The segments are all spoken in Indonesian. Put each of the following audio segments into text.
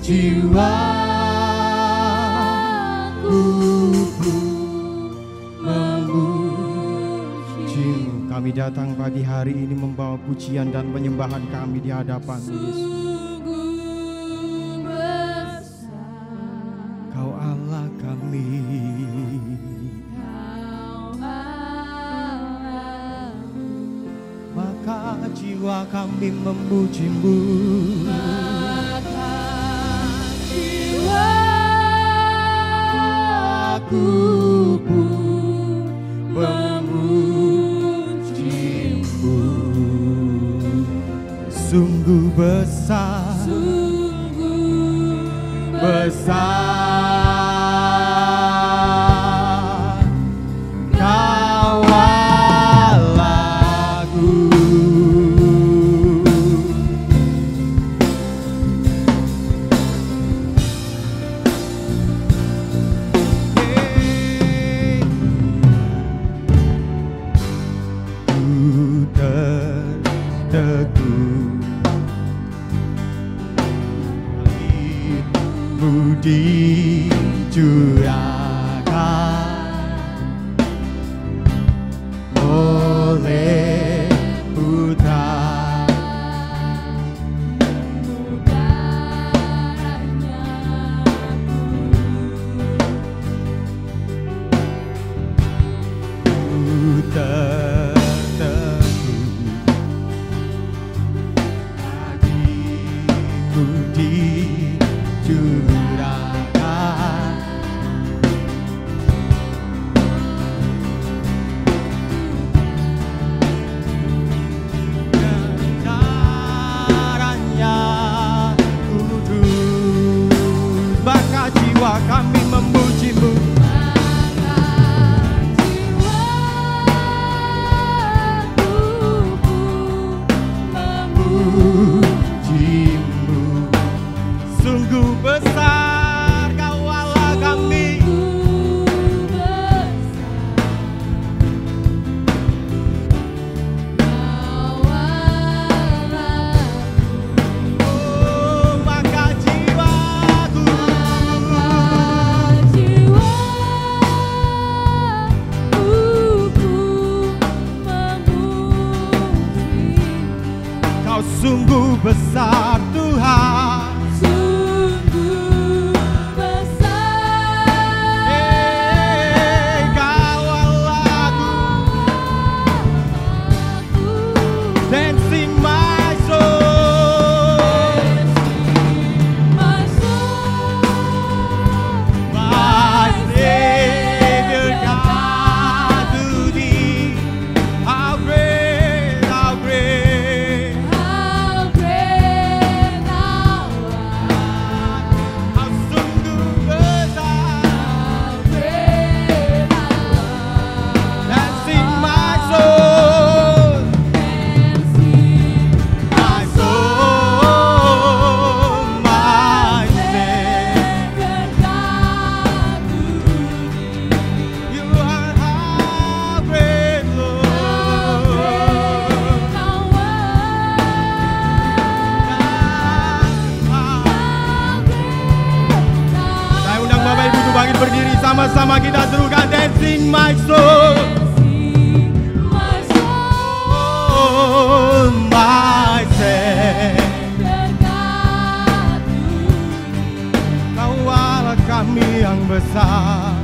jiwaku memujimu. Kami datang pagi hari ini membawa pujian dan penyembahan kami di hadapan Yesus. Kau Allah kami, maka jiwa kami memujimu. Aku pun memujimu. Sungguh besar, besar Kau Allahku. Dicurahkan oleh Putra kami memujimu. Memujimu. Sungguh besar Kau Allah kami. Oh, maka jiwaku sungguh besar Tuhan, sungguh besar. Kau Allahku, dancing my soul, my Savior God, to Thee, how great, how great. Berdiri sama-sama kita serukan dancing my soul, oh my Savior God, Kau Allah kami yang besar.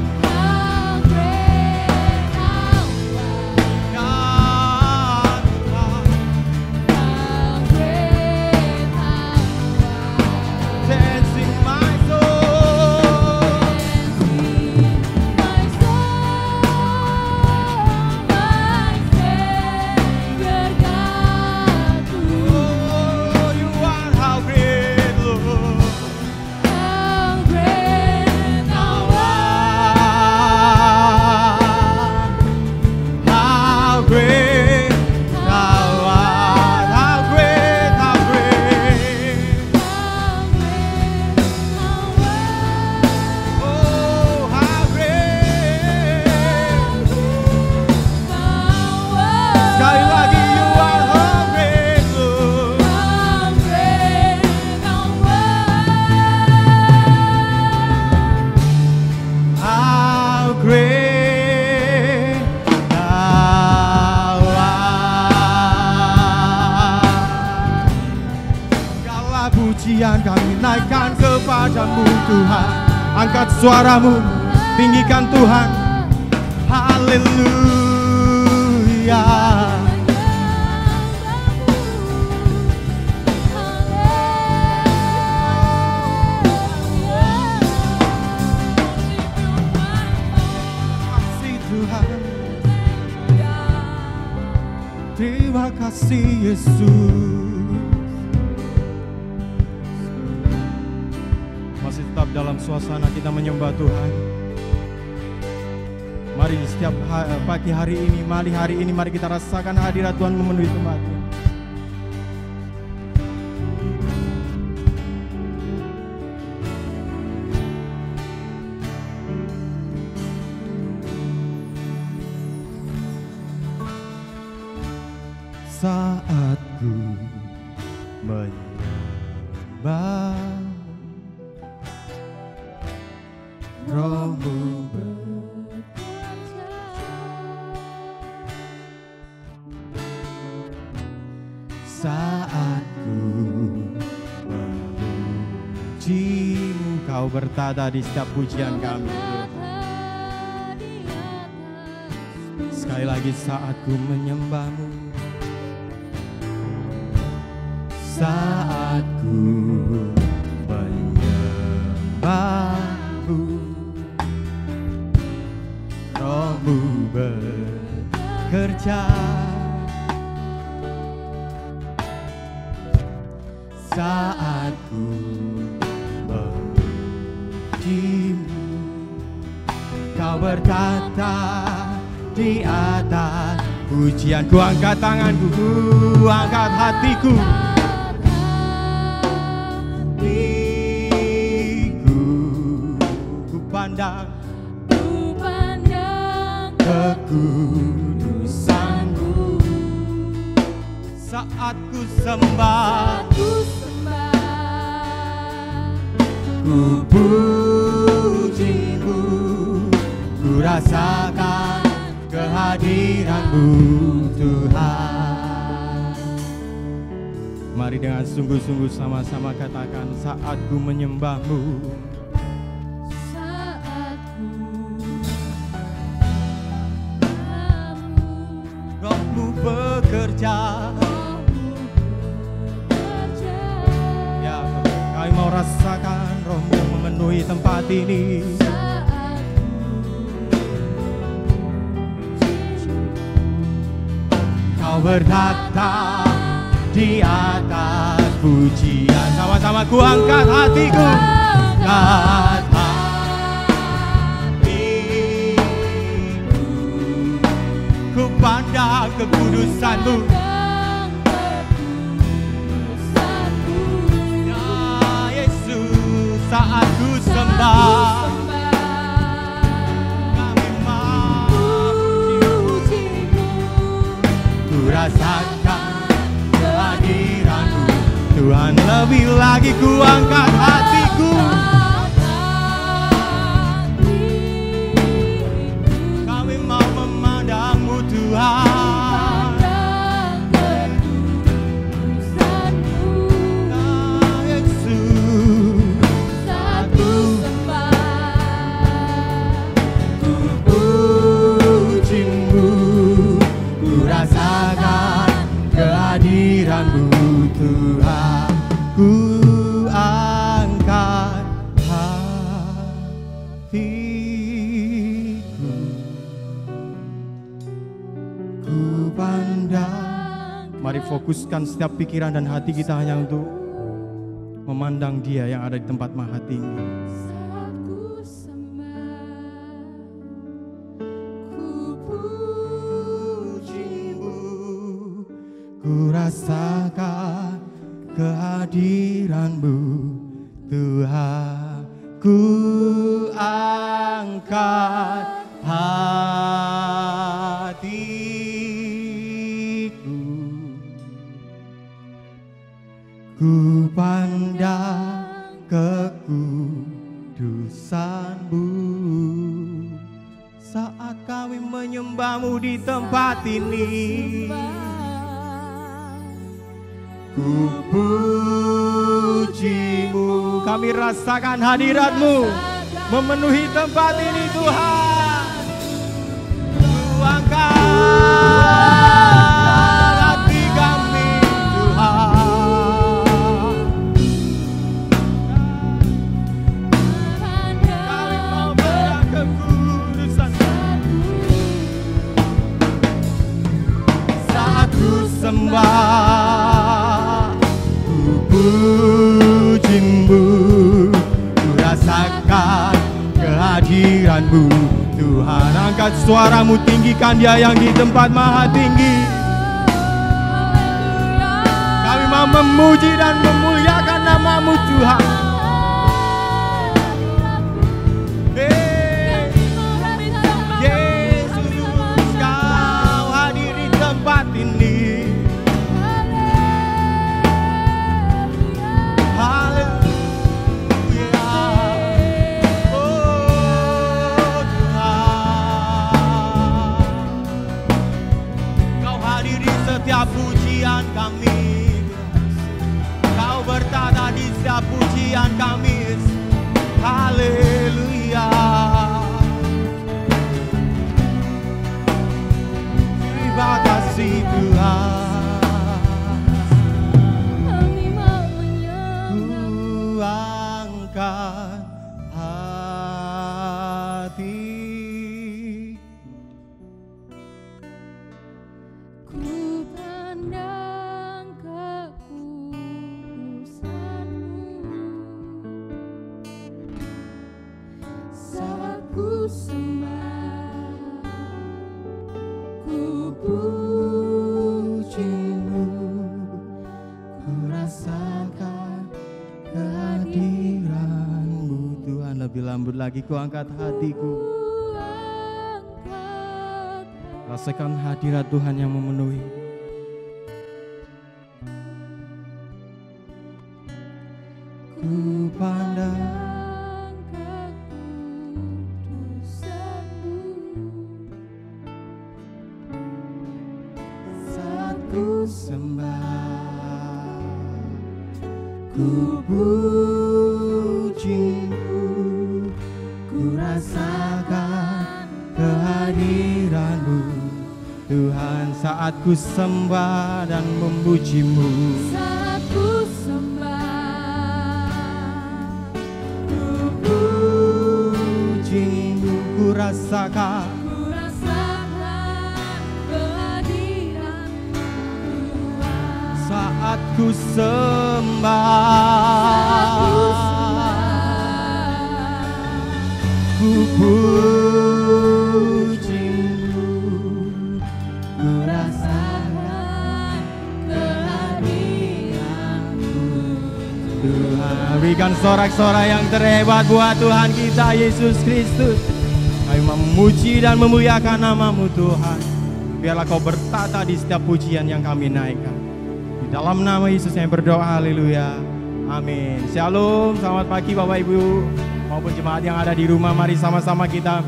great Thou art. Segala pujian kami naikkan kepadamu Tuhan. Angkat suaramu, tinggikan Tuhan. Haleluya. Terima kasih Yesus. Masih tetap dalam suasana kita menyembah Tuhan. Mari setiap pagi hari ini, mari hari ini, mari kita rasakan hadirat Tuhan memenuhi tempat ini. Saat ku menyembah, Roh-Mu bekerja. Saat ku memuji-Mu, Kau bertada di setiap pujian kami. Sekali lagi, saat ku menyembah-Mu, saat ku menyembah-Mu, Roh-Mu bekerja. Saat ku memuji-Mu, Kau berkata di atas pujian. Ku angkat tanganku, ku angkat hatiku, pandang kekudusan-Mu. Saat ku sembah, ku puji-Mu, ku rasakan kehadiran-Mu Tuhan. Mari dengan sungguh-sungguh sama-sama katakan, saat ku menyembah-Mu, bekerja. Ya, kami mau rasakan Roh-Mu memenuhi tempat ini. Kau berkata di atas pujian. Sama-sama ku angkat hatiku, angkat pandang kekudusan-Mu. Ya Yesus, saat ku sembah, kami memuji-Mu, ku rasakan kehadiran-Mu Tuhan. Lebih lagi ku angkat hatiku, kami mau memandang-Mu Tuhan. Ya Yesus, saat ku puji-Mu, ku rasakan kehadiran-Mu Tuhan. Ku angkat hatiku, ku pandang. Mari fokuskan setiap pikiran dan hati kita hanya untuk memandang Dia yang ada di tempat maha tinggi. Ku rasakan kehadiran-Mu Tuhan. Ku angkat hatiku, ku pandang kekudusan-Mu. Saat kami menyembah-Mu di tempat ini, ku puji-Mu. Kami rasakan hadirat-Mu memenuhi tempat ini Tuhan. Ku angkat hati kami Tuhan. Kami mau berangkat kekudusan. Saat ku sembah, puji-Mu, ku rasakan kehadiran-Mu Tuhan. Angkat suaramu, tinggikan Dia yang di tempat maha tinggi. Kami mau memuji dan memuliakan nama-Mu Tuhan. Yesus, Kau hadir di tempat ini. Setiap pujian kami, Kau bertata di setiap pujian kami. Haleluya. Terima kasih Tuhan. Ku angkat hati. Lembut lagi, ku angkat hatiku. Rasakan hadirat Tuhan yang memenuhi. Ku pandang kekudusan-Mu saat ku sembah, ku puji-Mu. Ku rasakan kehadiran-Mu Tuhan saat ku sembah dan memuji-Mu. Saat ku sembah, ku puji-Mu. Ku rasakan kehadiran-Mu Tuhan saat ku sembah. Ku puji-Mu, ku rasakan kehadiran-Mu Tuhan. Berikan sorak-sorai yang terhebat buat Tuhan kita Yesus Kristus. Kami memuji dan memuliakan nama-Mu Tuhan. Biarlah Kau bertata di setiap pujian yang kami naikkan. Di dalam nama Yesus yang berdoa, haleluya. Amin. Shalom, selamat pagi Bapak Ibu maupun jemaat yang ada di rumah. Mari sama-sama kita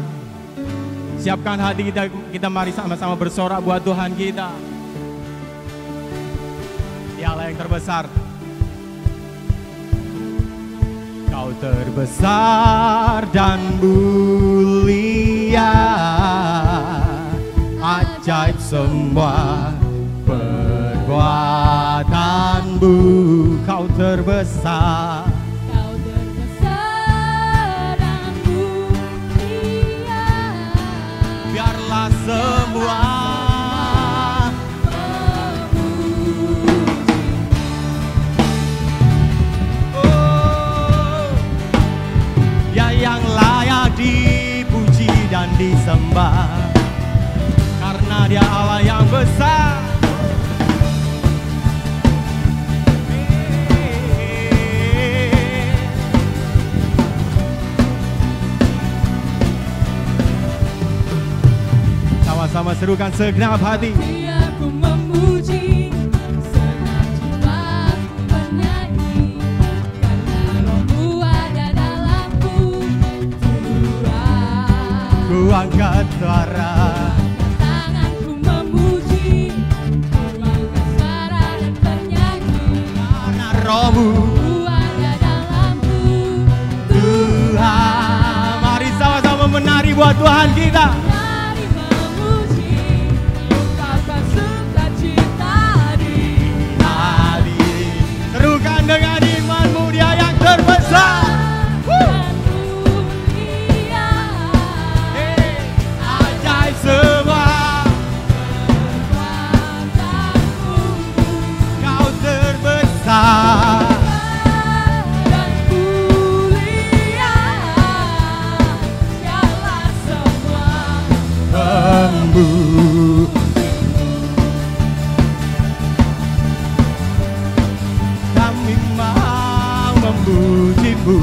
siapkan hati kita mari sama-sama bersorak buat Tuhan kita. Dia Allah yang terbesar. Kau terbesar dan mulia, ajaib semua perbuatan-Mu. Kau terbesar. Semua Dia yang layak dipuji dan disembah, karena Dia Allah yang besar. Sama serukan segenap hati. Biar ku memuji segenap jiwa bernyanyi, karena Roh-Mu ada dalamku Tuhan. Ku angkat suara. Tanganku memuji, ku angkat suara dan bernyanyi. Karena rohmu Ku ada dalamku, Tuhan. Mari sama-sama menari buat Tuhan kita. mari memuji, ungkapkan sukacita di Tadi serukan dengan imanmu, Dia yang terbesar. dan mulia. Ajaib semua, Kekuatanmu Kau terbesar. dan mulia, segala semua Kami mau memujimu.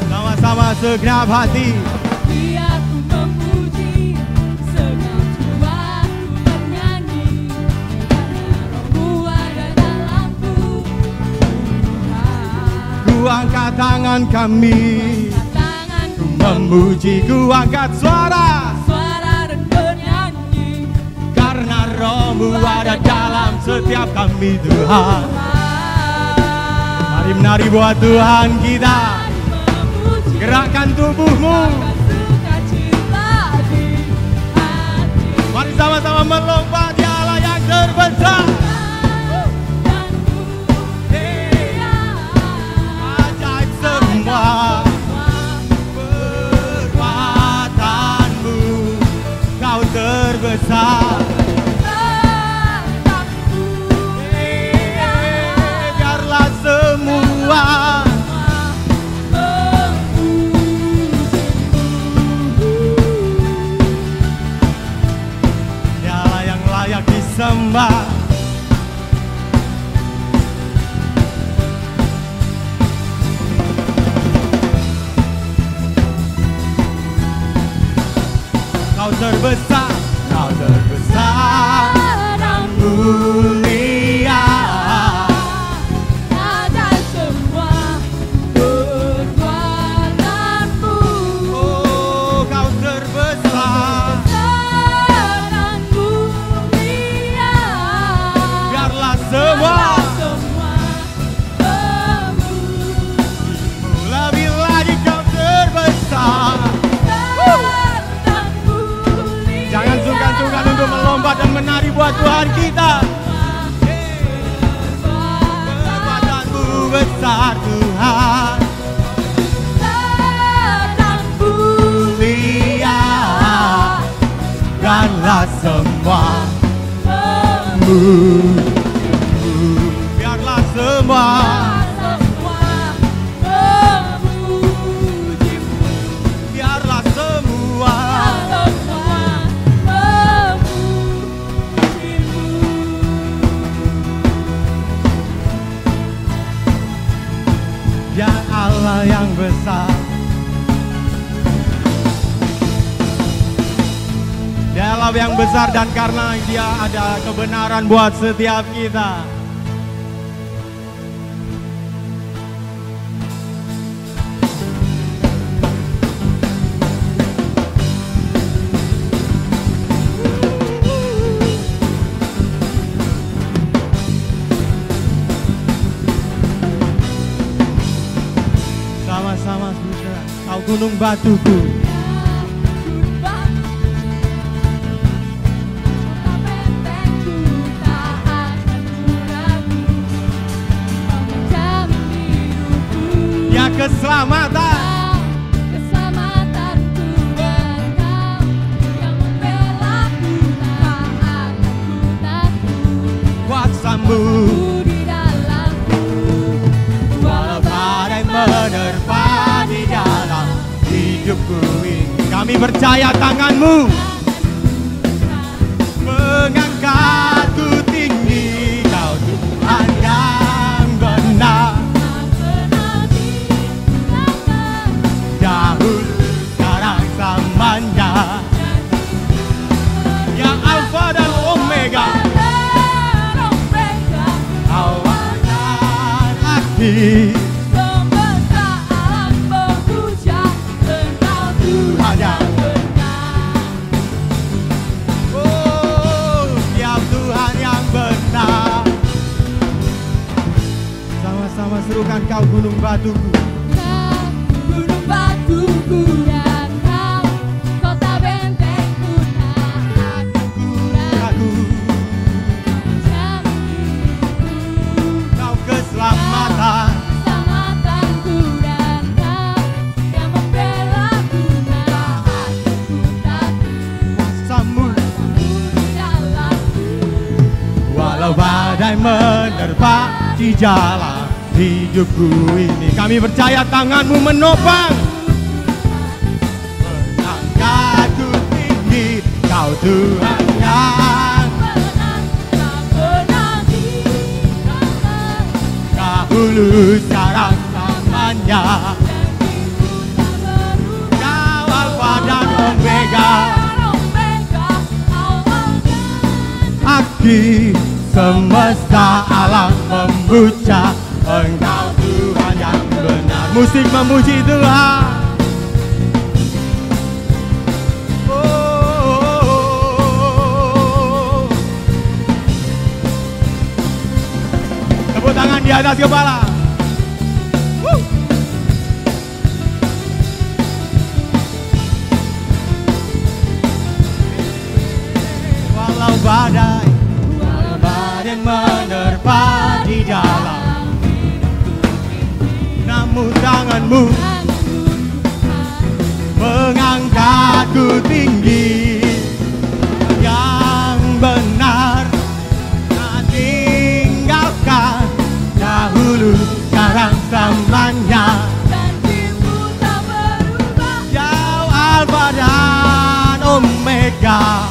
Sama-sama segenap hati. biar ku memuji, segenap jiwaku bernyanyi, karena rohmu ada dalamku. Tuhan, Ku angkat tangan kami, tanganku memuji, ku angkat suara. suara dan bernyanyi. Karena rohmu ada dalam setiap kami, Tuhan. Mari menari buat Tuhan kita. Memuji, Gerakkan tubuhmu. ungkapkan sukacita di hati. Mari sama-sama melompat, Dia Allah yang terbesar. Dan mulia, Ajaib semua perbuatanmu, Kau terbesar. tetap mulia. Biarlah semua Dialah yang layak disembah. Kau terbesar, Kau terbesar dan mulia. Ada semua perbuatanmu, Oh, Kau terbesar. dan mulia. Biarlah semua lebih lagi Kau terbesar. Jangan sungkan-sungkan untuk melompat dan menari buat Tuhan kita. Kekuatanmu besar, Tuhan. Mulia, biarlah semua biarlah semua biarlah semua Ya Allah yang besar. Dia Allah yang besar, dan karena Dia ada kebenaran buat setiap kita. Sama-sama saudara, Kau gunung batuku. Ya keselamatan, Keselamatanku dan Kau yang membelaku, tak akan ku takut. kuasamu. Di dalamku, Walau badai menerpa di dalam hidupku ini, kami percaya tangan-Mu mengangkatku tinggi. Kau Tuhan yang benar, dahulu sekarang samanya. Yang Alfa dan Omega, awal dan akhir. Semesta alam memuja Engkau gunung batuku, Kau gunung batuku dan kau kota bentengku. Tak aku ragu Kau keselamatan. keselamatanku dan kau yang membelaku. Tak aku takut Kuasamu di dalamku. walau badai menerpa di jalan hidupku ini. Kami percaya tanganmu menopang, mengangkatku tinggi. Kau Tuhan yang dahulu sekarang selamanya. Kau Alfa dan Omega, akhir semesta alam memuja Engkau Tuhan yang benar. Musik memuji Tuhan. Tepuk tangan di atas kepala. Walau badai menerpa di dalam, namun tanganmu mengangkatku tinggi. Yang benar tak tinggalkan, dahulu sekarang selamanya. Kau Alfa dan Omega,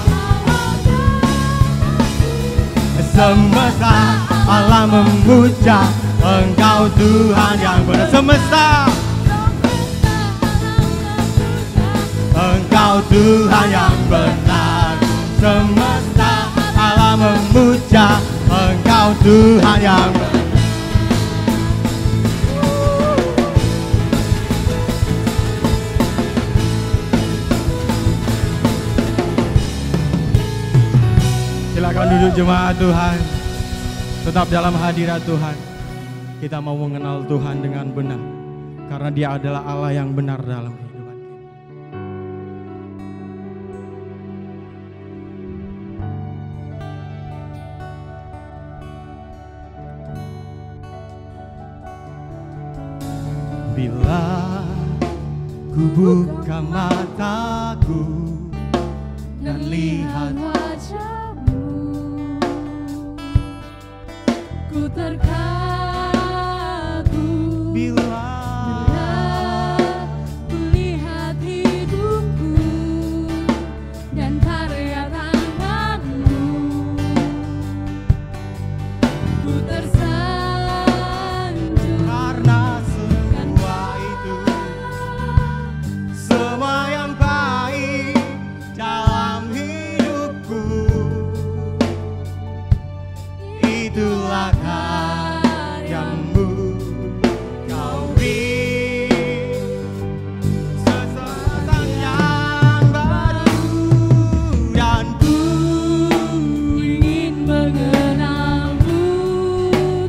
semesta alam memuja Engkau Tuhan yang benar. Semesta, Engkau Tuhan yang benar. Semesta alam memuja Engkau Tuhan yang benar. Silakan duduk jemaat Tuhan. Tetap dalam hadirat Tuhan. Kita mau mengenal Tuhan dengan benar, karena Dia adalah Allah yang benar dalam kehidupan kita. Bila ku buka mataku dan lihat wajahmu, ku terkagum bila ku lihat hidupku dan karya tanganmu. Ku tersanjung karena semua itu, semua yang baik dalam hidupku, itulah karyamu. Kau beri sesuatu yang baru, dan ku ingin mengenalmu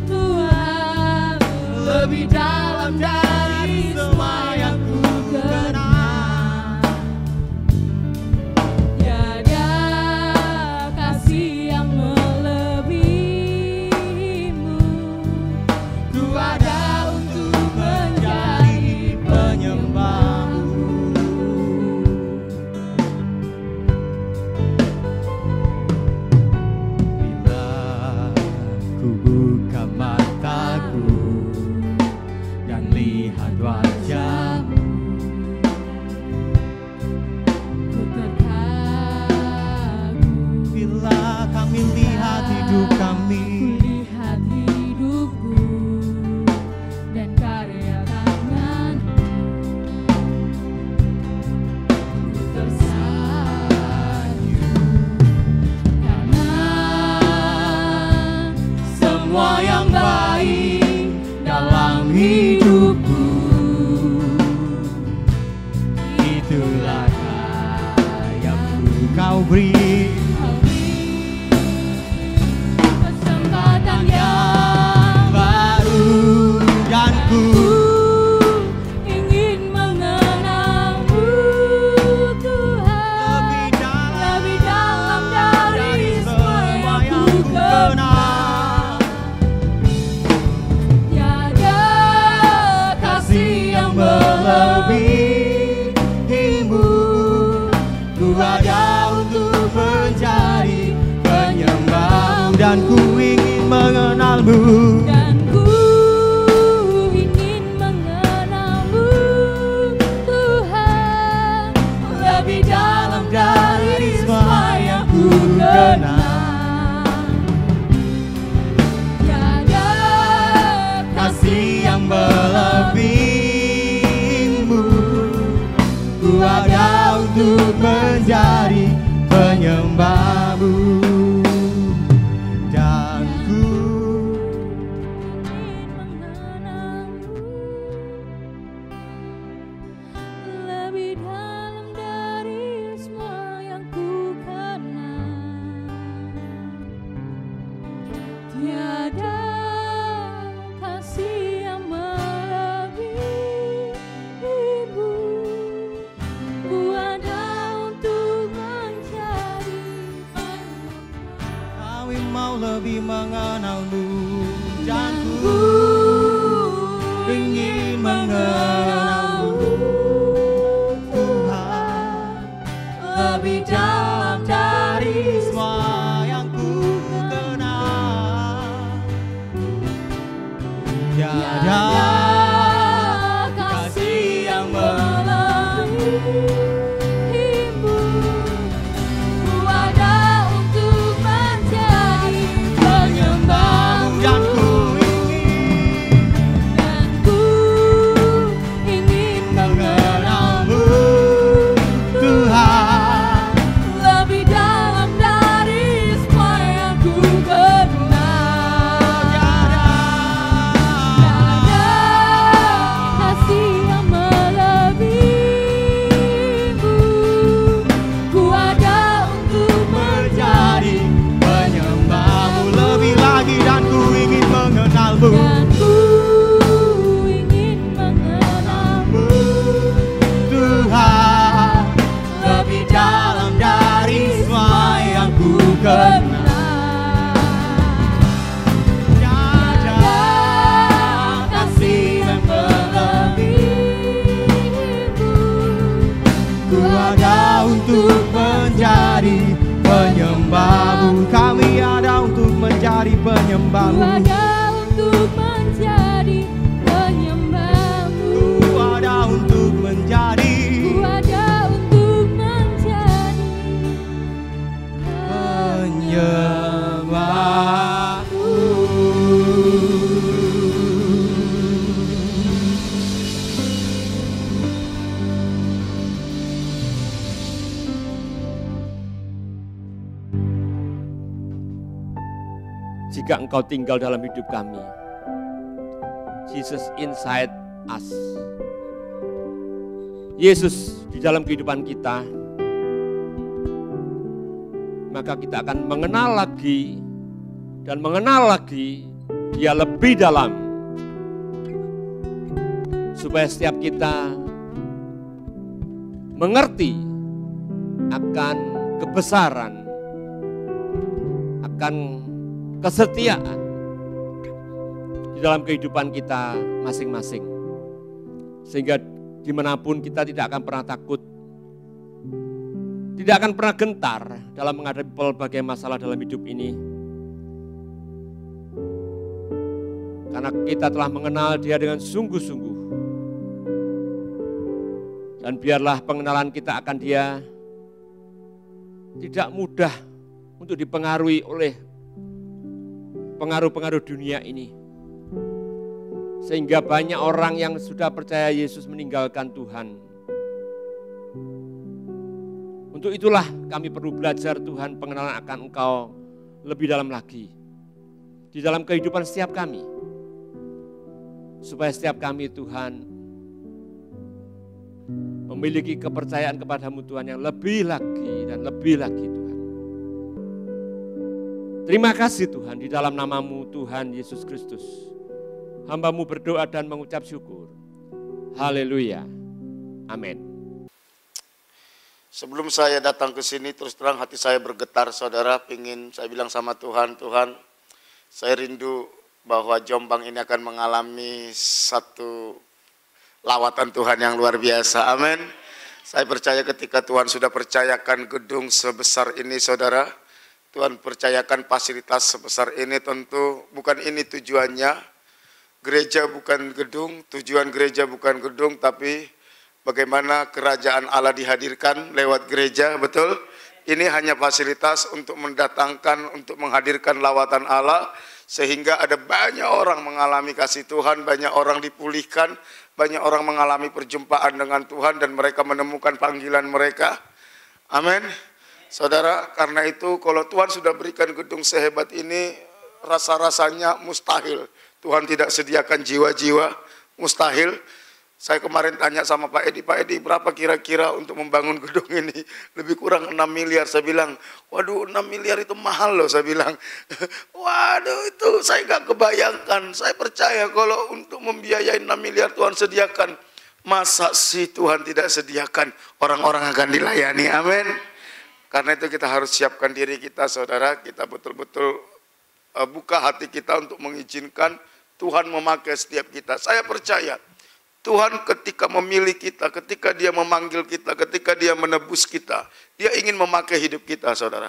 Tuhan lebih dalam dari semua yang ku kenal. Tiada kasih yang melebihimu. ku ada untuk menjadi penyembahmu. Bila ku buka mataku dan lihat wajahmu, Ku terkagum bila kami lihat hidup kami, lihat hidupku dan karya tanganmu. Ku tersanjung karena semua yang baik dalam hidupku, itulah karyamu. Kau beri kesempatan yang baru, dan ku Ku ada untuk menjadi penyembah-Mu, dan ku ingin mengenal-Mu. Dan ku ingin mengenal-Mu, Tuhan, lebih dalam dari semua yang ku kenal. Tiada Kasih yang melebihi-Mu, ku ada untuk menjadi penyembah-Mu, dan ku ingin mengenal-Mu, lebih dalam dari semua yang ku kenal. Tiada kasih yang melebihi-Mu, ku ada untuk menjadi penyembah. kami mau lebih mengenal-Mu, dan Dan ku ku ingin mengenal-Mu, Tuhan, lebih dalam dari semua yang ku kenal. Tiada kasih yang melebihi-Mu, ku ada untuk menjadi penyembah-Mu, dan ku ingin mengenal-Mu, Tuhan, lebih dalam dari semua yang ku kenal. Tiada kasih yang melebihi-Mu, ku ada untuk menjadi penyembah-Mu lebih lagi, dan ku ingin mengenal-Mu, dan ku ingin mengenal-Mu, Tuhan, lebih dalam dari semua yang ku kenal. Tiada kasih yang melebihi-Mu, ku ada untuk menjadi penyembah-Mu. Kami ada untuk menjadi ku penyembah-Mu. ada untuk menjadi penyembah-Mu, Ku ada untuk menjadi ku ada untuk menjadi penyembah-Mu. Jika Engkau tinggal dalam hidup kami, Jesus inside us, Yesus di dalam kehidupan kita, maka kita akan mengenal lagi dan mengenal lagi Dia lebih dalam, supaya setiap kita mengerti akan kebesaran, akan kesetiaan di dalam kehidupan kita masing-masing. Sehingga dimanapun kita tidak akan pernah takut, tidak akan pernah gentar dalam menghadapi berbagai masalah dalam hidup ini. Karena kita telah mengenal Dia dengan sungguh-sungguh. Dan biarlah pengenalan kita akan Dia tidak mudah untuk dipengaruhi oleh pengaruh-pengaruh dunia ini. Sehingga banyak orang yang sudah percaya Yesus meninggalkan Tuhan. Untuk itulah kami perlu belajar Tuhan, pengenalan akan Engkau lebih dalam lagi di dalam kehidupan setiap kami. Supaya setiap kami Tuhan memiliki kepercayaan kepadamu Tuhan yang lebih lagi dan lebih lagi Tuhan. Terima kasih Tuhan, di dalam nama-Mu Tuhan Yesus Kristus. Hamba-Mu berdoa dan mengucap syukur. Haleluya. Amin. Sebelum saya datang ke sini, terus terang hati saya bergetar, saudara. Pingin saya bilang sama Tuhan, Tuhan, saya rindu bahwa Jombang ini akan mengalami satu lawatan Tuhan yang luar biasa. Amin. Saya percaya ketika Tuhan sudah percayakan gedung sebesar ini, saudara, Tuhan percayakan fasilitas sebesar ini, tentu bukan ini tujuannya. Gereja bukan gedung, tujuan gereja bukan gedung, tapi bagaimana kerajaan Allah dihadirkan lewat gereja, betul? Ini hanya fasilitas untuk mendatangkan, untuk menghadirkan lawatan Allah, sehingga ada banyak orang mengalami kasih Tuhan, banyak orang dipulihkan, banyak orang mengalami perjumpaan dengan Tuhan, dan mereka menemukan panggilan mereka. Amin. Saudara, karena itu kalau Tuhan sudah berikan gedung sehebat ini, rasa-rasanya mustahil Tuhan tidak sediakan jiwa-jiwa, mustahil. Saya kemarin tanya sama Pak Edi, berapa kira-kira untuk membangun gedung ini? Lebih kurang 6 miliar. Saya bilang, waduh 6 miliar itu mahal loh. Saya bilang, waduh itu saya nggak kebayangkan. Saya percaya kalau untuk membiayai 6 miliar Tuhan sediakan. Masa sih Tuhan tidak sediakan? Orang-orang akan dilayani, amin. Karena itu kita harus siapkan diri kita, saudara. Kita betul-betul buka hati kita untuk mengizinkan Tuhan memakai setiap kita. Saya percaya Tuhan ketika memilih kita, ketika Dia memanggil kita, ketika Dia menebus kita, Dia ingin memakai hidup kita, saudara.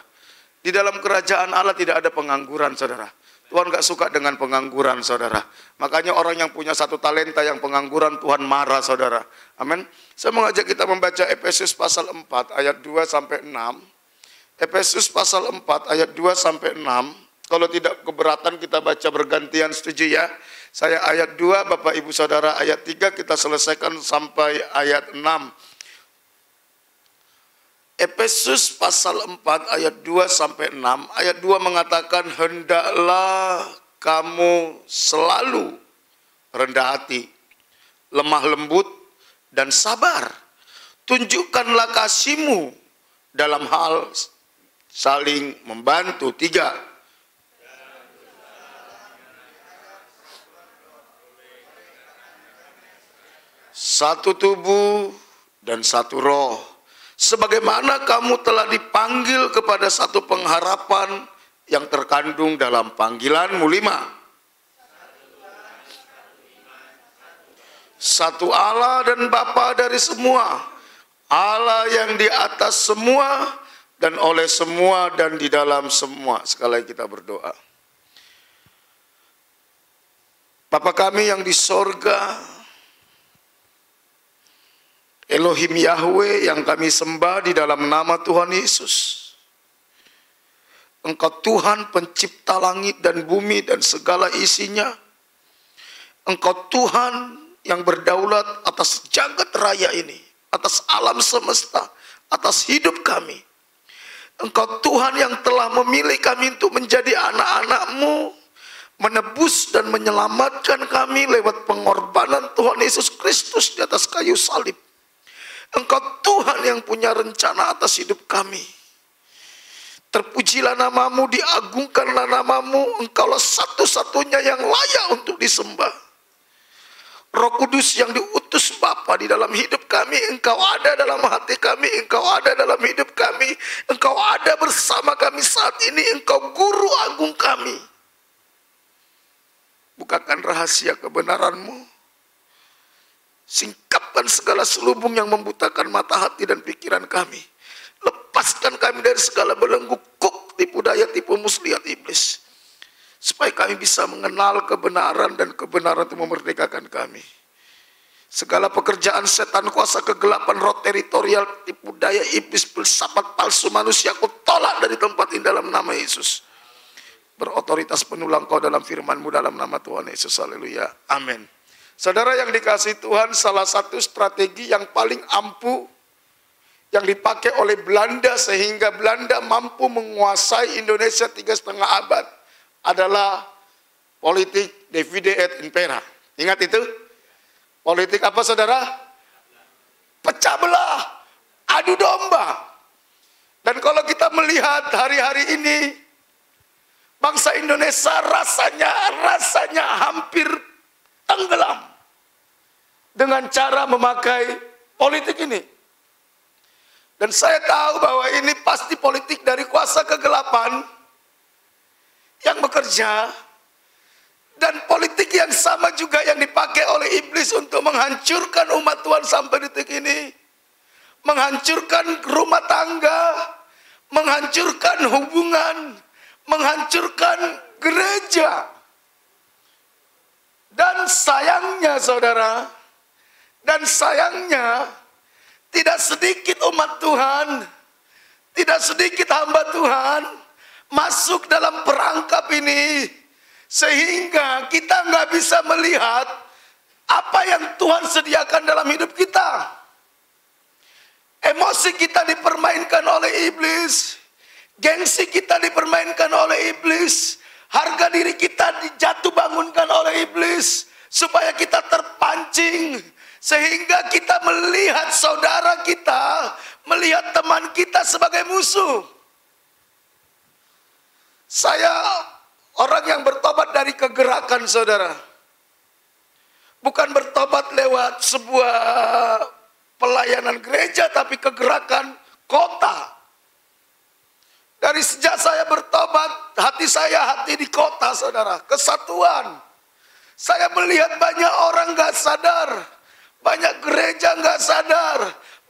Di dalam kerajaan Allah tidak ada pengangguran, saudara. Tuhan gak suka dengan pengangguran, saudara. Makanya orang yang punya 1 talenta yang pengangguran, Tuhan marah, saudara. Amin. Saya mengajak kita membaca Efesus pasal 4 ayat 2 sampai 6. Efesus pasal 4 ayat 2 sampai 6. Kalau tidak keberatan kita baca bergantian, setuju ya? Saya ayat 2, Bapak Ibu Saudara ayat 3, kita selesaikan sampai ayat 6. Efesus pasal 4 ayat 2 sampai 6. Ayat 2 mengatakan, hendaklah kamu selalu rendah hati, lemah lembut, dan sabar. Tunjukkanlah kasihmu dalam hal saling membantu. 3. Satu tubuh dan satu roh. Sebagaimana kamu telah dipanggil kepada satu pengharapan yang terkandung dalam panggilanmu. 5. Satu Allah dan Bapa dari semua, Allah yang di atas semua dan oleh semua dan di dalam semua. Sekali lagi kita berdoa. Bapa kami yang di sorga, Elohim Yahweh yang kami sembah di dalam nama Tuhan Yesus. Engkau Tuhan pencipta langit dan bumi dan segala isinya. Engkau Tuhan yang berdaulat atas jagat raya ini, atas alam semesta, atas hidup kami. Engkau Tuhan yang telah memilih kami untuk menjadi anak-anak-Mu, menebus dan menyelamatkan kami lewat pengorbanan Tuhan Yesus Kristus di atas kayu salib. Engkau Tuhan yang punya rencana atas hidup kami. Terpujilah namamu, diagungkanlah namamu. Engkaulah satu-satunya yang layak untuk disembah. Roh Kudus yang diutus Bapa di dalam hidup kami, Engkau ada dalam hati kami, Engkau ada dalam hidup kami, Engkau ada bersama kami saat ini, Engkau Guru Agung kami. Bukakan rahasia kebenaran-Mu. Singkapkan segala selubung yang membutakan mata hati dan pikiran kami. Lepaskan kami dari segala belenggu kuk, tipu daya, tipu muslihat iblis. Supaya kami bisa mengenal kebenaran dan kebenaran itu memerdekakan kami. Segala pekerjaan setan, kuasa kegelapan, roh teritorial, tipu daya iblis, filsafat palsu manusia, aku tolak dari tempat ini dalam nama Yesus. Berotoritas penulang Kau dalam firman-Mu dalam nama Tuhan Yesus. Haleluya. Amin. Saudara yang dikasihi Tuhan, salah satu strategi yang paling ampuh yang dipakai oleh Belanda sehingga Belanda mampu menguasai Indonesia 3,5 abad adalah politik divide et impera. Ingat itu? Politik apa, saudara? Pecah belah, adu domba. Dan kalau kita melihat hari-hari ini, bangsa Indonesia rasanya hampir tenggelam dengan cara memakai politik ini. Dan saya tahu bahwa ini pasti politik dari kuasa kegelapan yang bekerja, dan politik yang sama juga yang dipakai oleh iblis untuk menghancurkan umat Tuhan sampai detik ini. menghancurkan rumah tangga, menghancurkan hubungan, menghancurkan gereja. Dan sayangnya saudara, dan sayangnya tidak sedikit umat Tuhan, tidak sedikit hamba Tuhan masuk dalam perangkap ini, sehingga kita nggak bisa melihat apa yang Tuhan sediakan dalam hidup kita. Emosi kita dipermainkan oleh iblis, gengsi kita dipermainkan oleh iblis, harga diri kita dijatuh bangunkan oleh iblis, supaya kita terpancing, sehingga kita melihat saudara kita, melihat teman kita sebagai musuh. Saya orang yang bertobat dari kegerakan, saudara. Bukan bertobat lewat sebuah pelayanan gereja, tapi kegerakan kota. Dari sejak saya bertobat, hati saya hati di kota, saudara. Kesatuan. Saya melihat banyak orang gak sadar, banyak gereja gak sadar,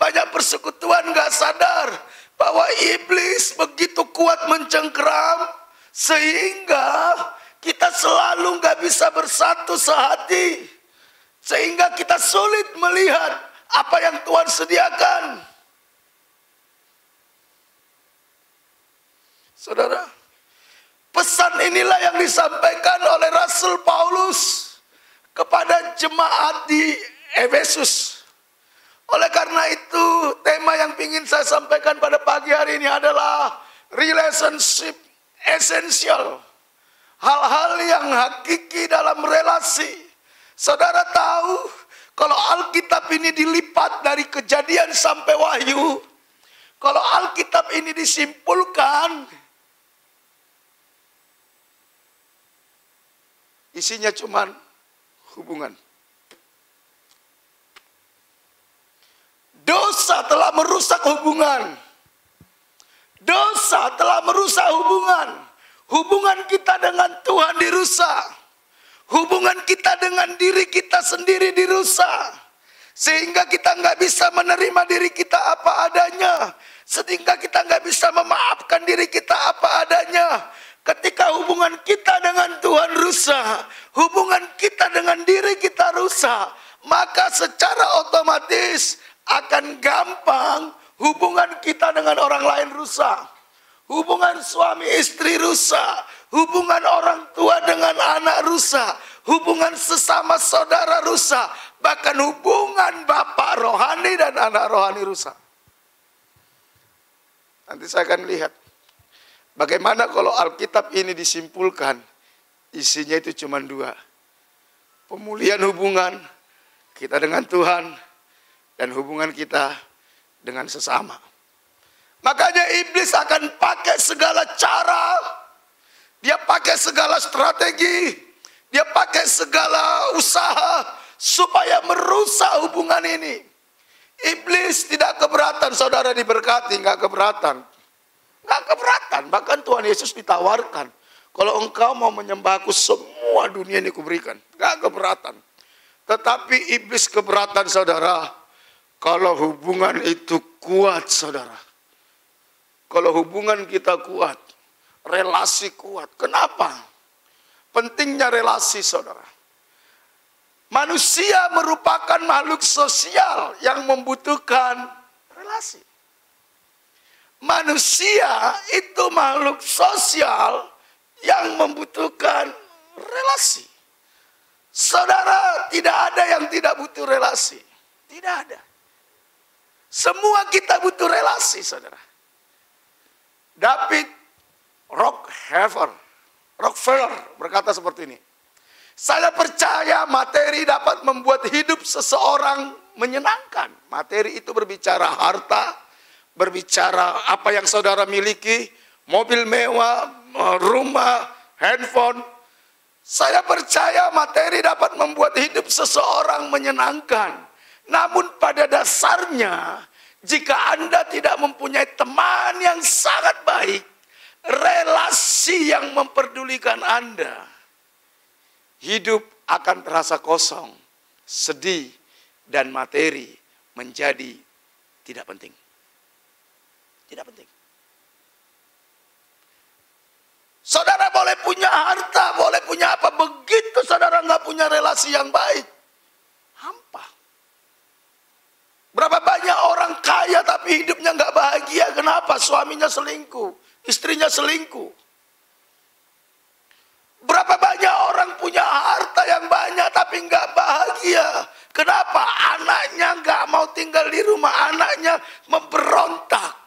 banyak persekutuan gak sadar bahwa iblis begitu kuat mencengkeram, sehingga kita selalu gak bisa bersatu sehati, sehingga kita sulit melihat apa yang Tuhan sediakan. Saudara, pesan inilah yang disampaikan oleh Rasul Paulus kepada jemaat di Efesus. Oleh karena itu, tema yang ingin saya sampaikan pada pagi hari ini adalah relationship essential. Hal-hal yang hakiki dalam relasi. Saudara tahu, kalau Alkitab ini dilipat dari Kejadian sampai Wahyu, kalau Alkitab ini disimpulkan, isinya cuman hubungan. Dosa telah merusak hubungan. Dosa telah merusak hubungan. Hubungan kita dengan Tuhan dirusak. Hubungan kita dengan diri kita sendiri dirusak. Sehingga kita nggak bisa menerima diri kita apa adanya. Sehingga kita nggak bisa memaafkan diri kita apa adanya. Ketika hubungan kita dengan Tuhan rusak, hubungan kita dengan diri kita rusak, maka secara otomatis akan gampang hubungan kita dengan orang lain rusak. Hubungan suami istri rusak, hubungan orang tua dengan anak rusak, hubungan sesama saudara rusak, bahkan hubungan bapak rohani dan anak rohani rusak. Nanti saya akan lihat bagaimana kalau Alkitab ini disimpulkan, isinya itu cuma dua. Pemulihan hubungan kita dengan Tuhan dan hubungan kita dengan sesama. Makanya iblis akan pakai segala cara, dia pakai segala strategi, dia pakai segala usaha supaya merusak hubungan ini. Iblis tidak keberatan saudara diberkati, nggak keberatan. Nggak keberatan, bahkan Tuhan Yesus ditawarkan, kalau engkau mau menyembahku semua dunia ini kuberikan. Nggak keberatan. Tetapi iblis keberatan saudara, kalau hubungan itu kuat saudara. Kalau hubungan kita kuat, relasi kuat. Kenapa? Pentingnya relasi saudara. Manusia merupakan makhluk sosial yang membutuhkan relasi. Manusia itu makhluk sosial yang membutuhkan relasi. Saudara, tidak ada yang tidak butuh relasi. Tidak ada. Semua kita butuh relasi, saudara. David Rockefeller berkata seperti ini. Saya percaya materi dapat membuat hidup seseorang menyenangkan. Materi itu berbicara harta, berbicara apa yang saudara miliki, mobil mewah, rumah, handphone. Saya percaya materi dapat membuat hidup seseorang menyenangkan. Namun pada dasarnya, jika Anda tidak mempunyai teman yang sangat baik, relasi yang memperdulikan Anda, hidup akan terasa kosong, sedih, dan materi menjadi tidak penting. Tidak penting. Saudara boleh punya harta, boleh punya apa. Begitu saudara nggak punya relasi yang baik, hampa. Berapa banyak orang kaya tapi hidupnya nggak bahagia. Kenapa? Suaminya selingkuh, istrinya selingkuh. Berapa banyak orang punya harta yang banyak tapi nggak bahagia. Kenapa? Anaknya nggak mau tinggal di rumah, anaknya memberontak.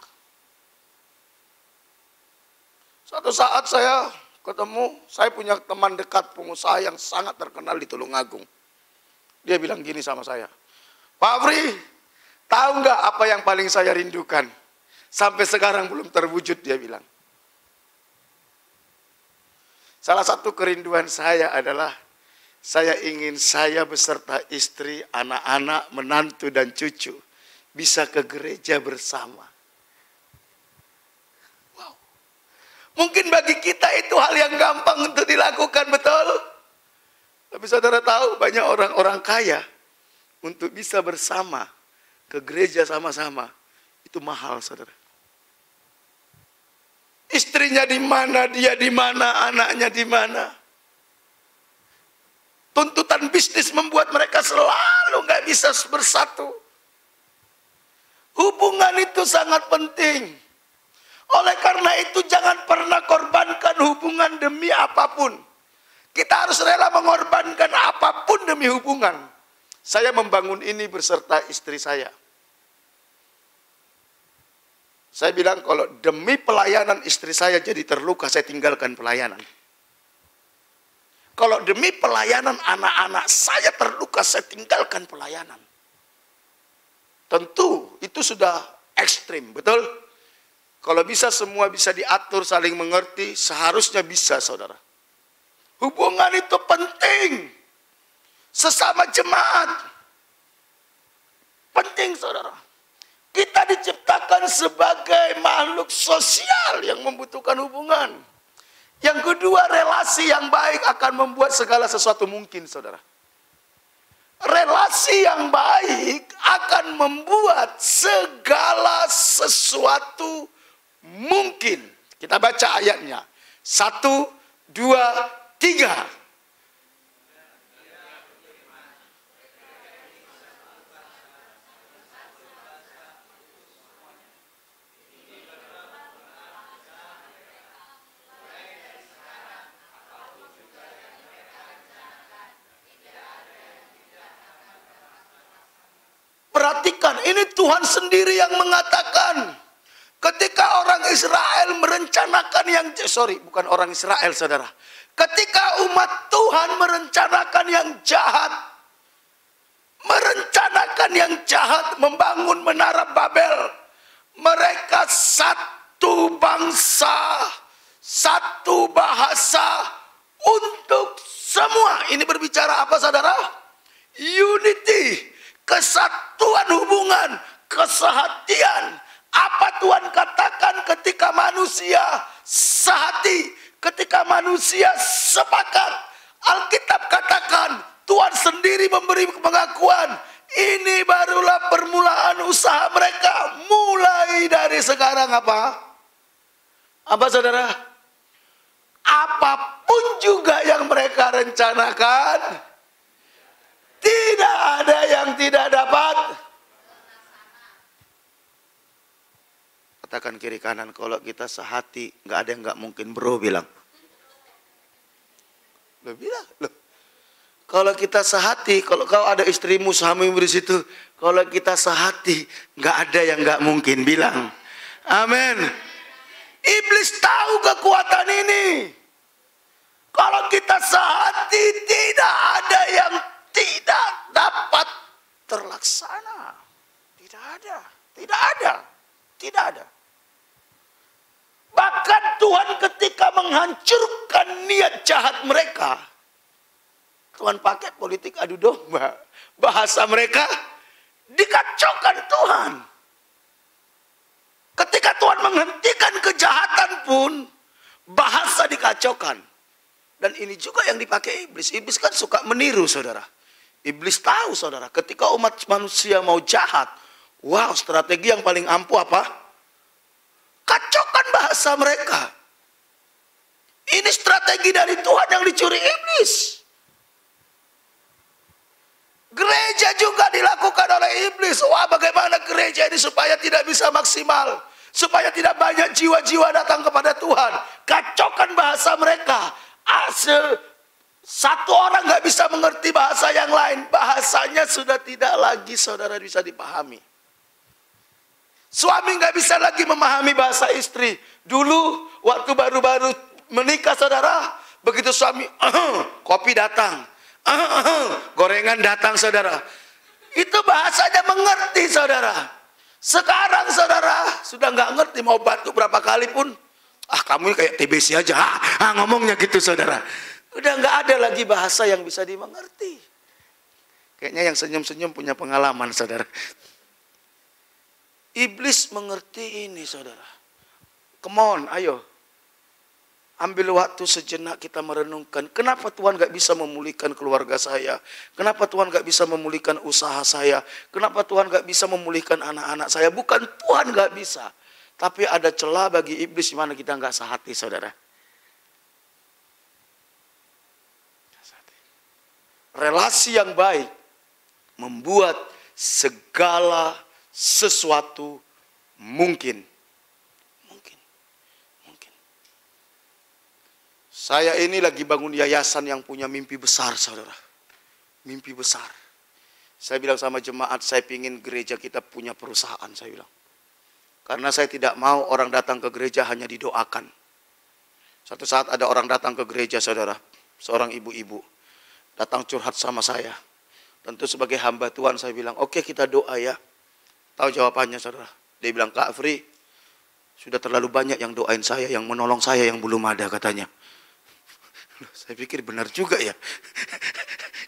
Suatu saat saya punya teman dekat pengusaha yang sangat terkenal di Tulungagung. Dia bilang gini sama saya, Pak Afri, tahu nggak apa yang paling saya rindukan? Sampai sekarang belum terwujud, dia bilang. Salah satu kerinduan saya adalah saya ingin saya beserta istri, anak-anak, menantu dan cucu bisa ke gereja bersama. Wow. Mungkin bagi kita itu hal yang gampang untuk dilakukan, betul? Tapi saudara tahu banyak orang-orang kaya untuk bisa bersama ke gereja sama-sama itu mahal, saudara. Istrinya di mana, dia di mana, anaknya di mana. Tuntutan bisnis membuat mereka selalu nggak bisa bersatu. Hubungan itu sangat penting. Oleh karena itu jangan pernah korbankan hubungan demi apapun. Kita harus rela mengorbankan apapun demi hubungan. Saya membangun ini beserta istri saya. Saya bilang kalau demi pelayanan istri saya jadi terluka, saya tinggalkan pelayanan. Kalau demi pelayanan anak-anak saya terluka, saya tinggalkan pelayanan. Tentu itu sudah ekstrim, betul? Kalau bisa semua bisa diatur, saling mengerti, seharusnya bisa, saudara. Hubungan itu penting. Sesama jemaat. Penting, saudara. Kita diciptakan sebagai makhluk sosial yang membutuhkan hubungan. Yang kedua, relasi yang baik akan membuat segala sesuatu mungkin, saudara. Relasi yang baik akan membuat segala sesuatu mungkin. Kita baca ayatnya. 1, 2, 3. Perhatikan, ini Tuhan sendiri yang mengatakan. Ketika orang Israel merencanakan bukan orang Israel, saudara. Ketika umat Tuhan merencanakan yang jahat. Merencanakan yang jahat, membangun menara Babel. Mereka satu bangsa, satu bahasa untuk semua. Ini berbicara apa, saudara? Unity. Kesatuan hubungan, kesehatian. Apa Tuhan katakan ketika manusia sehati, ketika manusia sepakat? Alkitab katakan, Tuhan sendiri memberi pengakuan. Ini barulah permulaan usaha mereka. Mulai dari sekarang apa? Apa, saudara? Apapun juga yang mereka rencanakan, tidak ada yang tidak dapat. Katakan kiri kanan, kalau kita sehati, nggak ada yang nggak mungkin, bro, bilang. Lo bilang, loh. Kalau kita sehati, kalau kau ada istrimu, suamimu di situ, kalau kita sehati, nggak ada yang nggak mungkin, bilang. Amin. Iblis tahu kekuatan ini. Kalau kita sehati, tidak ada yang tidak dapat terlaksana. Tidak ada. Tidak ada. Tidak ada. Bahkan Tuhan ketika menghancurkan niat jahat mereka, Tuhan pakai politik adu domba. Bahasa mereka dikacaukan Tuhan. Ketika Tuhan menghentikan kejahatan pun, bahasa dikacaukan. Dan ini juga yang dipakai iblis. Iblis kan suka meniru, saudara. Iblis tahu, saudara, ketika umat manusia mau jahat, Wow, strategi yang paling ampuh apa? Kacaukan bahasa mereka. Ini strategi dari Tuhan yang dicuri iblis. Gereja juga dilakukan oleh iblis. Wah, bagaimana gereja ini supaya tidak bisa maksimal, supaya tidak banyak jiwa-jiwa datang kepada Tuhan. Kacaukan bahasa mereka. Satu orang nggak bisa mengerti bahasa yang lain. Bahasanya sudah tidak lagi saudara bisa dipahami. Suami nggak bisa lagi memahami bahasa istri. Dulu waktu baru-baru menikah saudara, begitu suami, kopi datang, gorengan datang saudara. Itu bahasanya mengerti saudara. Sekarang saudara sudah nggak ngerti, mau bantu berapa kali pun, kamu kayak TBC aja, ngomongnya gitu saudara. Udah nggak ada lagi bahasa yang bisa dimengerti. Kayaknya yang senyum-senyum punya pengalaman saudara. Iblis mengerti ini saudara. Come on, ayo. Ambil waktu sejenak kita merenungkan. Kenapa Tuhan gak bisa memulihkan keluarga saya? Kenapa Tuhan gak bisa memulihkan usaha saya? Kenapa Tuhan gak bisa memulihkan anak-anak saya? Bukan Tuhan gak bisa. Tapi ada celah bagi iblis di mana kita gak sehati saudara. Relasi yang baik membuat segala sesuatu mungkin. Saya ini lagi bangun yayasan yang punya mimpi besar, saudara. Mimpi besar. Saya bilang sama jemaat, saya pingin gereja kita punya perusahaan, saya bilang. Karena saya tidak mau orang datang ke gereja hanya didoakan. Suatu saat ada orang datang ke gereja, saudara. Seorang ibu-ibu. Datang curhat sama saya. Tentu sebagai hamba Tuhan saya bilang, oke, kita doa ya. Tahu jawabannya saudara. Dia bilang, Kak Afri, sudah terlalu banyak yang doain saya, yang menolong saya yang belum ada katanya. Saya pikir benar juga ya.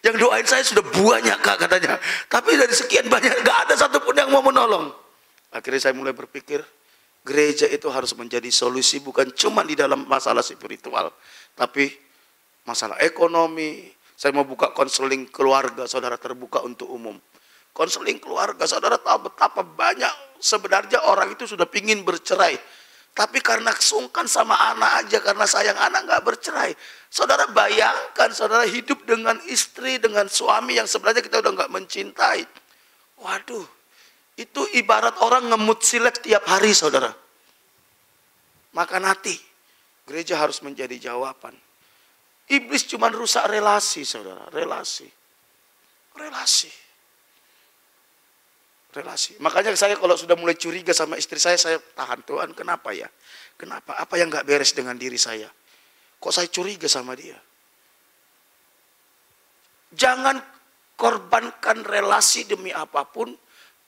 Yang doain saya sudah banyak Kak katanya. Tapi dari sekian banyak gak ada satupun yang mau menolong. Akhirnya saya mulai berpikir, gereja itu harus menjadi solusi bukan cuma di dalam masalah spiritual. Tapi masalah ekonomi. Saya mau buka konseling keluarga, saudara, terbuka untuk umum. Konseling keluarga, saudara tahu betapa banyak sebenarnya orang itu sudah pingin bercerai. Tapi karena sungkan sama anak aja, karena sayang anak gak bercerai. Saudara bayangkan, saudara hidup dengan istri, dengan suami yang sebenarnya kita udah gak mencintai. Waduh, itu ibarat orang ngemut silet tiap hari, saudara. Makan hati. Gereja harus menjadi jawaban. Iblis cuma rusak relasi, saudara. Relasi. Makanya saya kalau sudah mulai curiga sama istri saya tahan. Tuhan, kenapa ya? Kenapa? Apa yang gak beres dengan diri saya? Kok saya curiga sama dia? Jangan korbankan relasi demi apapun.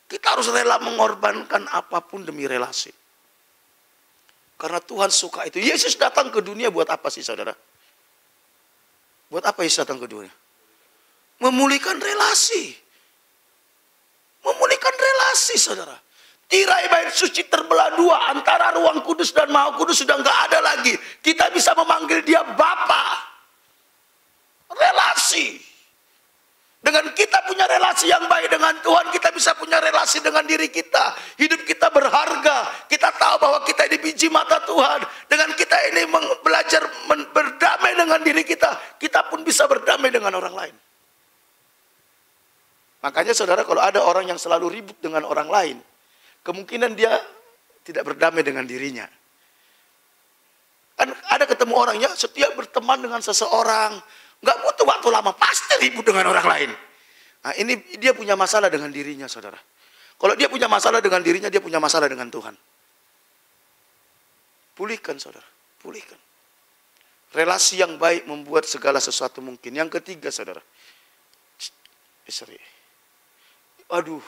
Kita harus rela mengorbankan apapun demi relasi. Karena Tuhan suka itu. Yesus datang ke dunia buat apa sih, saudara? Buat apa Yesus datang ke dunia? Memulihkan relasi. Memulihkan relasi, saudara. Tirai bait suci terbelah dua. Antara ruang kudus dan maha kudus sudah nggak ada lagi. Kita bisa memanggil dia Bapa. Relasi. Dengan kita punya relasi yang baik dengan Tuhan, kita bisa punya relasi dengan diri kita. Hidup kita berharga. Kita tahu bahwa kita ini biji mata Tuhan. Dengan kita ini belajar berdamai dengan diri kita, kita pun bisa berdamai dengan orang lain. Makanya saudara, kalau ada orang yang selalu ribut dengan orang lain, kemungkinan dia tidak berdamai dengan dirinya. Kan ada ketemu orangnya, setiap berteman dengan seseorang, nggak butuh waktu lama, pasti ribut dengan orang lain. Nah ini dia punya masalah dengan dirinya, saudara. Kalau dia punya masalah dengan dirinya, dia punya masalah dengan Tuhan. Pulihkan, saudara, pulihkan. Relasi yang baik membuat segala sesuatu mungkin. Yang ketiga, saudara. Istri. Aduh,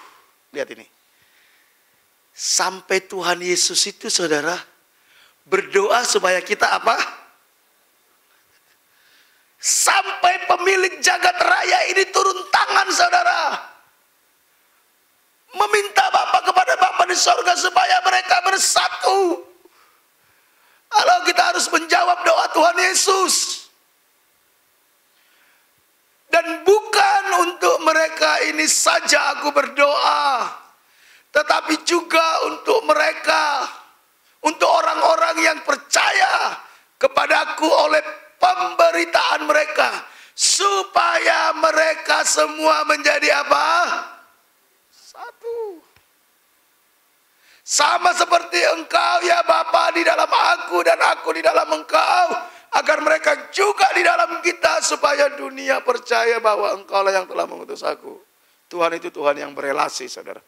lihat ini. Sampai Tuhan Yesus itu, saudara, berdoa supaya kita apa? Sampai pemilik jagat raya ini turun tangan, saudara. Meminta Bapa kepada Bapa di sorga supaya mereka bersatu. Kalau kita harus menjawab doa Tuhan Yesus. Dan bukan untuk mereka ini saja aku berdoa. tetapi juga untuk mereka, untuk orang-orang yang percaya kepadaku oleh pemberitaan mereka, supaya mereka semua menjadi apa? Satu. Sama seperti engkau ya Bapa di dalam aku dan aku di dalam engkau, agar mereka juga di dalam kita, supaya dunia percaya bahwa engkau lah yang telah mengutus aku. Tuhan itu Tuhan yang berelasi, saudara.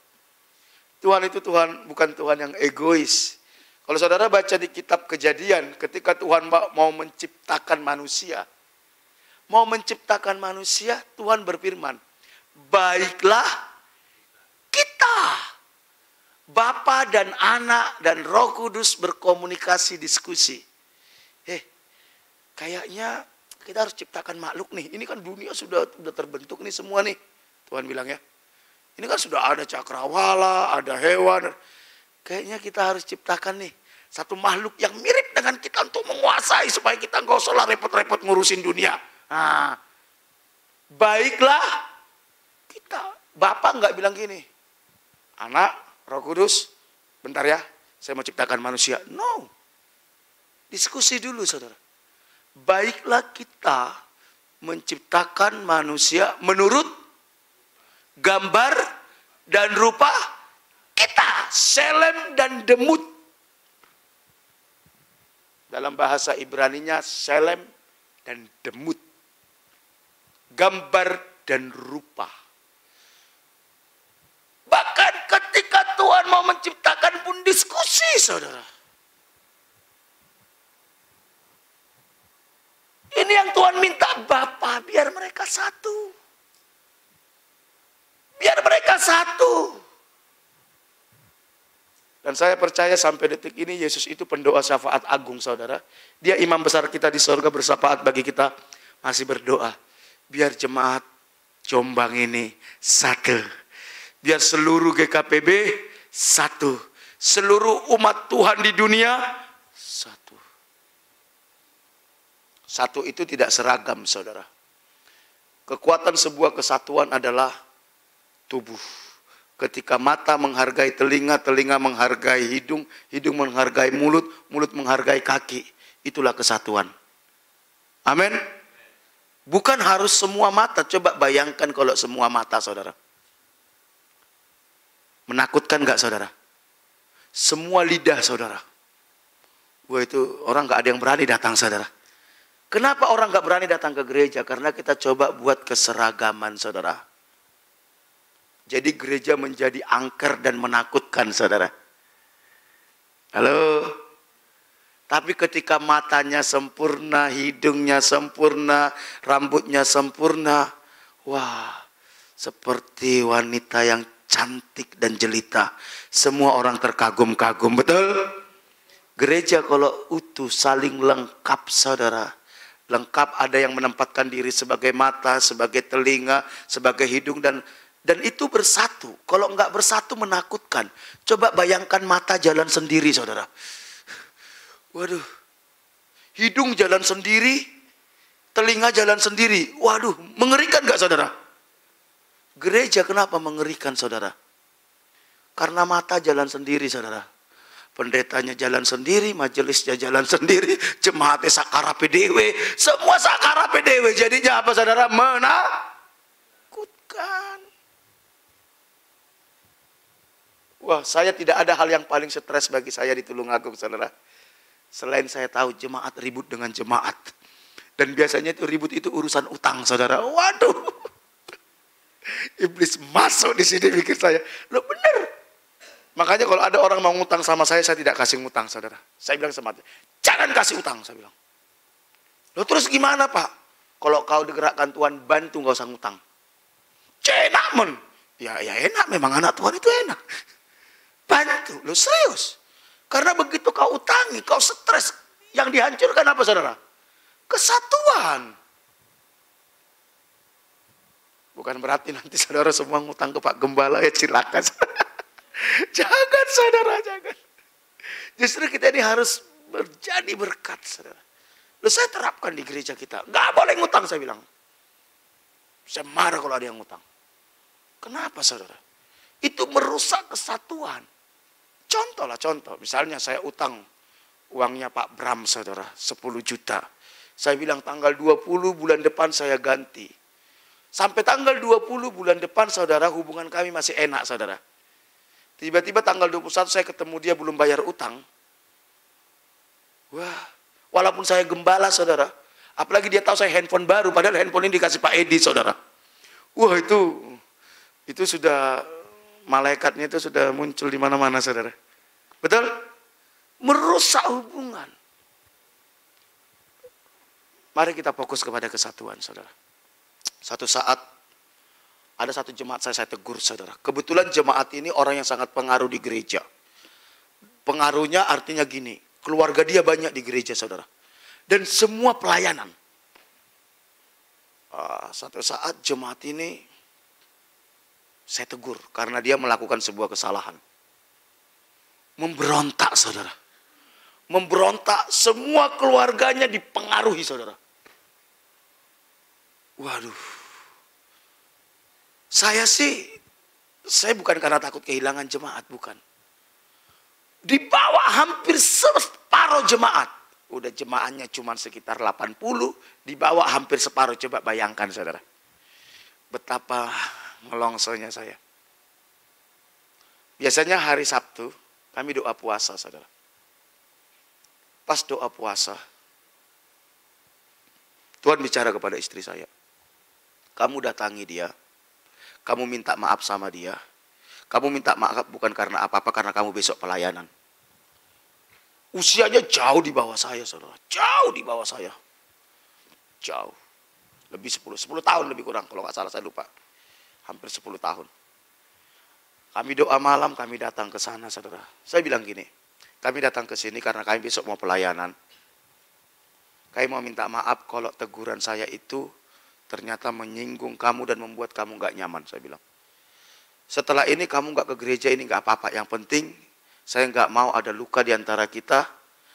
Tuhan itu Tuhan, bukan Tuhan yang egois. Kalau saudara baca di kitab Kejadian, ketika Tuhan mau menciptakan manusia, Tuhan berfirman, baiklah kita, Bapa dan Anak dan Roh Kudus berkomunikasi, diskusi. Kayaknya kita harus ciptakan makhluk nih. Ini kan dunia sudah terbentuk nih semua nih. Tuhan bilang ya. Ini kan sudah ada cakrawala, ada hewan. Kayaknya kita harus ciptakan nih satu makhluk yang mirip dengan kita untuk menguasai, supaya kita nggak usah repot-repot ngurusin dunia. Nah, baiklah kita. Bapak nggak bilang gini, Anak, Roh Kudus, bentar ya, saya mau ciptakan manusia. No. Diskusi dulu, saudara. Baiklah kita menciptakan manusia menurut gambar dan rupa kita. Selem dan demut. Dalam bahasa Ibraninya selem dan demut. Gambar dan rupa. Bahkan ketika Tuhan mau menciptakan pun diskusi, saudara. Ini yang Tuhan minta, Bapa, biar mereka satu. Biar mereka satu. Dan saya percaya sampai detik ini Yesus itu pendoa syafaat agung, saudara. Dia imam besar kita di surga, bersyafaat bagi kita. Masih berdoa. Biar jemaat Jombang ini satu. Biar seluruh GKPB satu. Seluruh umat Tuhan di dunia satu. Satu itu tidak seragam, saudara. Kekuatan sebuah kesatuan adalah tubuh. Ketika mata menghargai telinga, telinga menghargai hidung, hidung menghargai mulut, mulut menghargai kaki. Itulah kesatuan. Amin. Bukan harus semua mata. Coba bayangkan kalau semua mata, saudara. Menakutkan gak, saudara? Semua lidah, saudara. Wah, itu orang gak ada yang berani datang, saudara. Kenapa orang gak berani datang ke gereja? Karena kita coba buat keseragaman, saudara. Jadi gereja menjadi angker dan menakutkan, saudara. Halo? Tapi ketika matanya sempurna, hidungnya sempurna, rambutnya sempurna. Wah, seperti wanita yang cantik dan jelita. Semua orang terkagum-kagum, betul? Gereja kalau utuh, saling lengkap, saudara. Lengkap, ada yang menempatkan diri sebagai mata, sebagai telinga, sebagai hidung, dan itu bersatu. Kalau enggak bersatu menakutkan. Coba bayangkan mata jalan sendiri, saudara. Waduh. Hidung jalan sendiri, telinga jalan sendiri. Waduh, mengerikan enggak, saudara? Gereja kenapa mengerikan, saudara? Karena mata jalan sendiri, saudara. Pendetanya jalan sendiri, majelisnya jalan sendiri, jemaatnya sakarape dewe, semua sakarape dewe. Jadinya apa, saudara? Menakutkan. Wah, saya tidak ada hal yang paling stres bagi saya di Tulungagung, saudara. Selain saya tahu jemaat ribut dengan jemaat. Dan biasanya itu ribut itu urusan utang, saudara. Waduh. Iblis masuk di sini pikir saya. Loh, bener. Makanya kalau ada orang mau ngutang sama saya tidak kasih ngutang, saudara. Saya bilang sama dia, jangan kasih utang, saya bilang. Loh, terus gimana, Pak? Kalau kau digerakkan Tuhan, bantu, gak usah ngutang. Enak, men. Ya enak, memang anak Tuhan itu enak. Bantu, lo serius. Karena begitu kau utangi, kau stres. Yang dihancurkan apa, saudara? Kesatuan. Bukan berarti nanti saudara semua ngutang ke Pak Gembala, ya silakan. Jangan, saudara, jangan. Justru kita ini harus menjadi berkat, saudara. Loh, saya terapkan di gereja kita. Gak boleh ngutang, saya bilang. Saya marah kalau ada yang ngutang. Kenapa, saudara? Itu merusak kesatuan. Contoh, misalnya saya utang uangnya Pak Bram saudara, 10 juta. Saya bilang tanggal 20 bulan depan saya ganti. Sampai tanggal 20 bulan depan saudara, hubungan kami masih enak saudara. Tiba-tiba tanggal 21 saya ketemu dia belum bayar utang. Wah, walaupun saya gembala saudara. Apalagi dia tahu saya handphone baru, padahal handphone ini dikasih Pak Edi saudara. Wah itu sudah, malaikatnya itu sudah muncul di mana-mana saudara. Betul? Merusak hubungan. Mari kita fokus kepada kesatuan saudara. Satu saat ada satu jemaat saya tegur saudara. Kebetulan jemaat ini orang yang sangat pengaruh di gereja. Pengaruhnya artinya gini, keluarga dia banyak di gereja saudara. Dan semua pelayanan. Satu saat jemaat ini saya tegur karena dia melakukan sebuah kesalahan. Memberontak saudara. Memberontak, semua keluarganya dipengaruhi saudara. Waduh. Saya bukan karena takut kehilangan jemaat, bukan. Di bawah hampir separuh jemaat. Udah jemaatnya cuma sekitar 80, di bawah hampir separuh. Coba bayangkan saudara. Betapa ngelongsonya saya. Biasanya hari Sabtu, kami doa puasa saudara. Pas doa puasa, Tuhan bicara kepada istri saya. Kamu datangi dia. Kamu minta maaf sama dia. Kamu minta maaf bukan karena apa-apa, karena kamu besok pelayanan. Usianya jauh di bawah saya, saudara. Jauh di bawah saya. Jauh. Lebih 10 tahun lebih kurang, kalau nggak salah saya lupa. Hampir 10 tahun. Kami doa malam, kami datang ke sana, saudara. Saya bilang gini, kami datang ke sini karena kami besok mau pelayanan. Kami mau minta maaf kalau teguran saya itu ternyata menyinggung kamu dan membuat kamu gak nyaman, saya bilang. Setelah ini kamu gak ke gereja ini gak apa-apa. Yang penting saya gak mau ada luka di antara kita.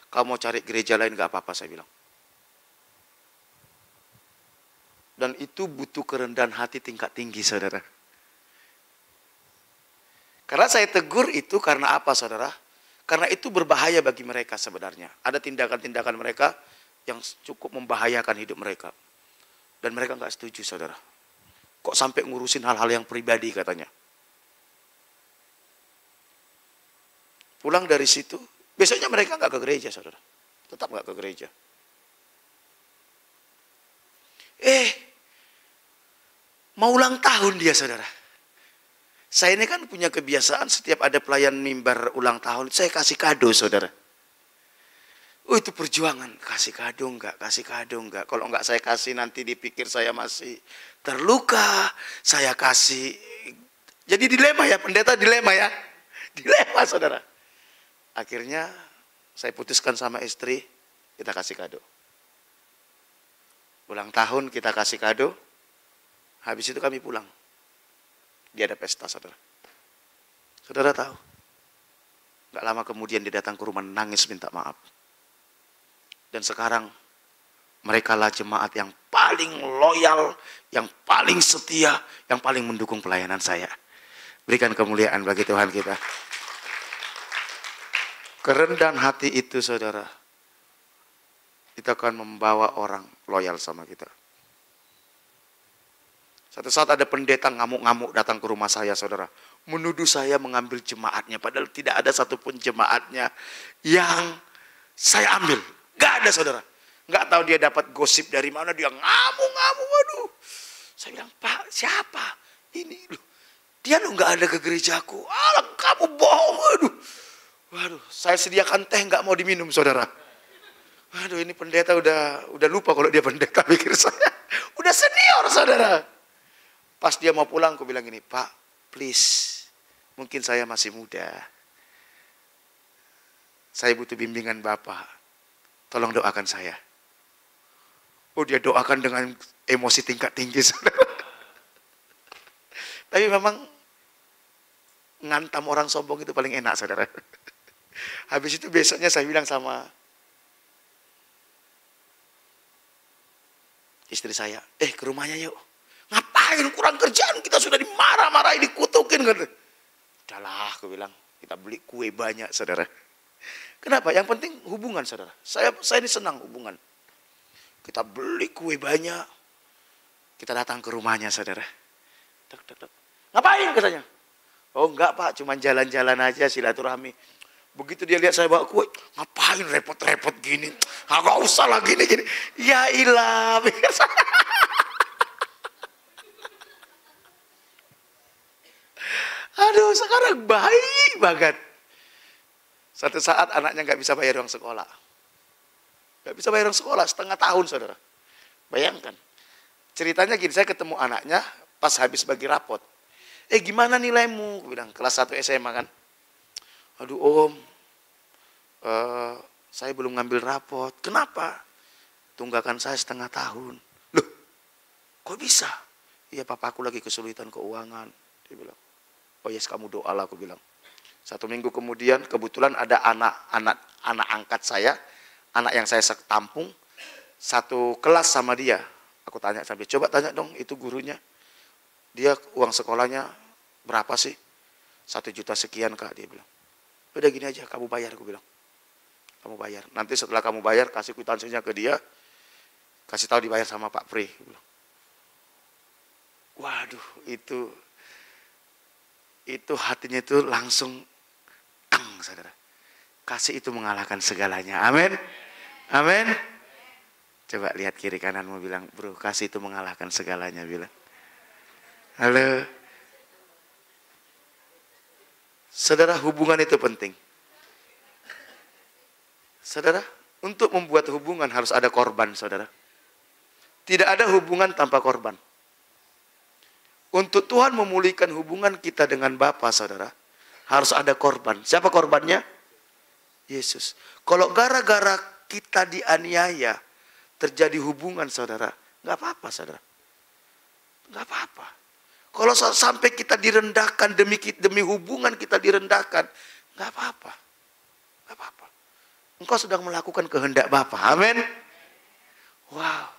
Kamu mau cari gereja lain gak apa-apa, saya bilang. Dan itu butuh kerendahan hati tingkat tinggi, saudara. Karena saya tegur itu karena apa, saudara? Karena itu berbahaya bagi mereka sebenarnya. Ada tindakan-tindakan mereka yang cukup membahayakan hidup mereka. Dan mereka nggak setuju, saudara. Kok sampai ngurusin hal-hal yang pribadi, katanya. Pulang dari situ, besoknya mereka nggak ke gereja, saudara. Tetap nggak ke gereja. Mau ulang tahun dia, saudara. Saya ini kan punya kebiasaan setiap ada pelayan mimbar ulang tahun, saya kasih kado, saudara. Itu perjuangan, kasih kado enggak. Kalau enggak saya kasih nanti dipikir saya masih terluka. Saya kasih. Jadi dilema ya, pendeta dilema ya. Dilema saudara. Akhirnya saya putuskan sama istri, kita kasih kado. Ulang tahun kita kasih kado. Habis itu kami pulang. Dia ada pesta saudara. Saudara tahu. Enggak lama kemudian dia datang ke rumah nangis minta maaf. Dan sekarang mereka lah jemaat yang paling loyal, yang paling setia, yang paling mendukung pelayanan saya. Berikan kemuliaan bagi Tuhan kita. Kerendahan hati itu saudara, itu akan membawa orang loyal sama kita. Satu saat ada pendeta ngamuk-ngamuk datang ke rumah saya saudara. Menuduh saya mengambil jemaatnya, padahal tidak ada satupun jemaatnya yang saya ambil. Gak ada saudara. Gak tahu dia dapat gosip dari mana. Dia ngamuk-ngamuk. Waduh. Saya bilang, Pak siapa? Ini loh. Dia loh gak ada ke gerejaku. Alah kamu bohong. Waduh. Saya sediakan teh gak mau diminum saudara. Waduh ini pendeta udah lupa kalau dia pendeta pikir saya. Udah senior saudara. Pas dia mau pulang aku bilang gini, Pak please. Mungkin saya masih muda. Saya butuh bimbingan Bapak. Tolong doakan saya. Oh dia doakan dengan emosi tingkat tinggi. Tapi memang ngantam orang sombong itu paling enak saudara. Habis itu besoknya saya bilang sama istri saya, ke rumahnya yuk. Ngapain kurang kerjaan, kita sudah dimarah-marahin, dikutukin. Udahlah, aku bilang, kita beli kue banyak, saudara. Kenapa? Yang penting hubungan, saudara. Saya ini senang hubungan. Kita beli kue banyak. Kita datang ke rumahnya, saudara. Tek, tek, tek. Ngapain katanya? Oh enggak Pak, cuma jalan-jalan aja silaturahmi. Begitu dia lihat saya bawa kue, ngapain repot-repot gini? Gak usah lah gini-gini. Ya ilah. Aduh, sekarang baik banget. Satu saat anaknya gak bisa bayar uang sekolah. Gak bisa bayar uang sekolah, setengah tahun, saudara. Bayangkan. Ceritanya gini, saya ketemu anaknya pas habis bagi rapot. Gimana nilaimu? Aku bilang, kelas 1 SMA kan. Aduh Om, saya belum ngambil rapot. Kenapa? Tunggakan saya setengah tahun. Loh, kok bisa? Iya papaku lagi kesulitan keuangan. Dia bilang, oh yes kamu doalah, aku bilang. 1 minggu kemudian kebetulan ada anak angkat saya, anak yang saya tampung, satu kelas sama dia. Aku tanya sampai, coba tanya dong itu gurunya. Dia uang sekolahnya berapa sih? 1 juta sekian Kak, dia bilang. Udah gini aja, kamu bayar, aku bilang. Kamu bayar. Nanti setelah kamu bayar, kasih kwitansinya ke dia. Kasih tahu dibayar sama Pak Pri. Waduh, itu hatinya itu langsung saudara. Kasih itu mengalahkan segalanya. Amin. Amin. Coba lihat kiri kananmu, bilang, bro, kasih itu mengalahkan segalanya, bilang. Halo. Saudara, hubungan itu penting. Saudara, untuk membuat hubungan harus ada korban, saudara. Tidak ada hubungan tanpa korban. Untuk Tuhan memulihkan hubungan kita dengan Bapa, saudara, harus ada korban. Siapa korbannya? Yesus. Kalau gara-gara kita dianiaya, terjadi hubungan, saudara, nggak apa-apa, saudara. Nggak apa-apa. Kalau sampai kita direndahkan, demi hubungan kita direndahkan, nggak apa-apa. Nggak apa-apa. Engkau sedang melakukan kehendak Bapa. Amin. Wow.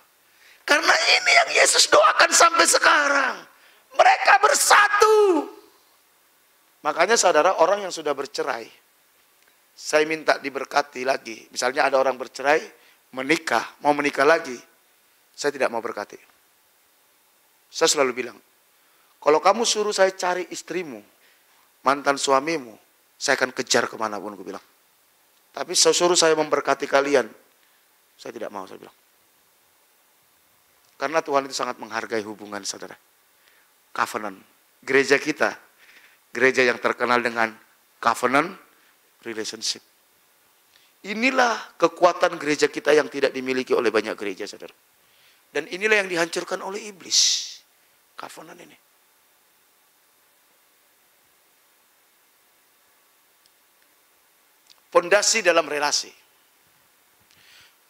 Karena ini yang Yesus doakan sampai sekarang. Mereka bersatu. Makanya saudara, orang yang sudah bercerai, saya minta diberkati lagi. Misalnya ada orang bercerai, menikah, mau menikah lagi, saya tidak mau berkati. Saya selalu bilang, kalau kamu suruh saya cari istrimu, mantan suamimu, saya akan kejar kemanapun, aku bilang. Tapi suruh saya memberkati kalian, saya tidak mau, saya bilang. Karena Tuhan itu sangat menghargai hubungan, saudara. Covenant. Gereja kita, gereja yang terkenal dengan covenant relationship. Inilah kekuatan gereja kita yang tidak dimiliki oleh banyak gereja, saudara. Dan inilah yang dihancurkan oleh iblis. Covenant ini. Pondasi dalam relasi.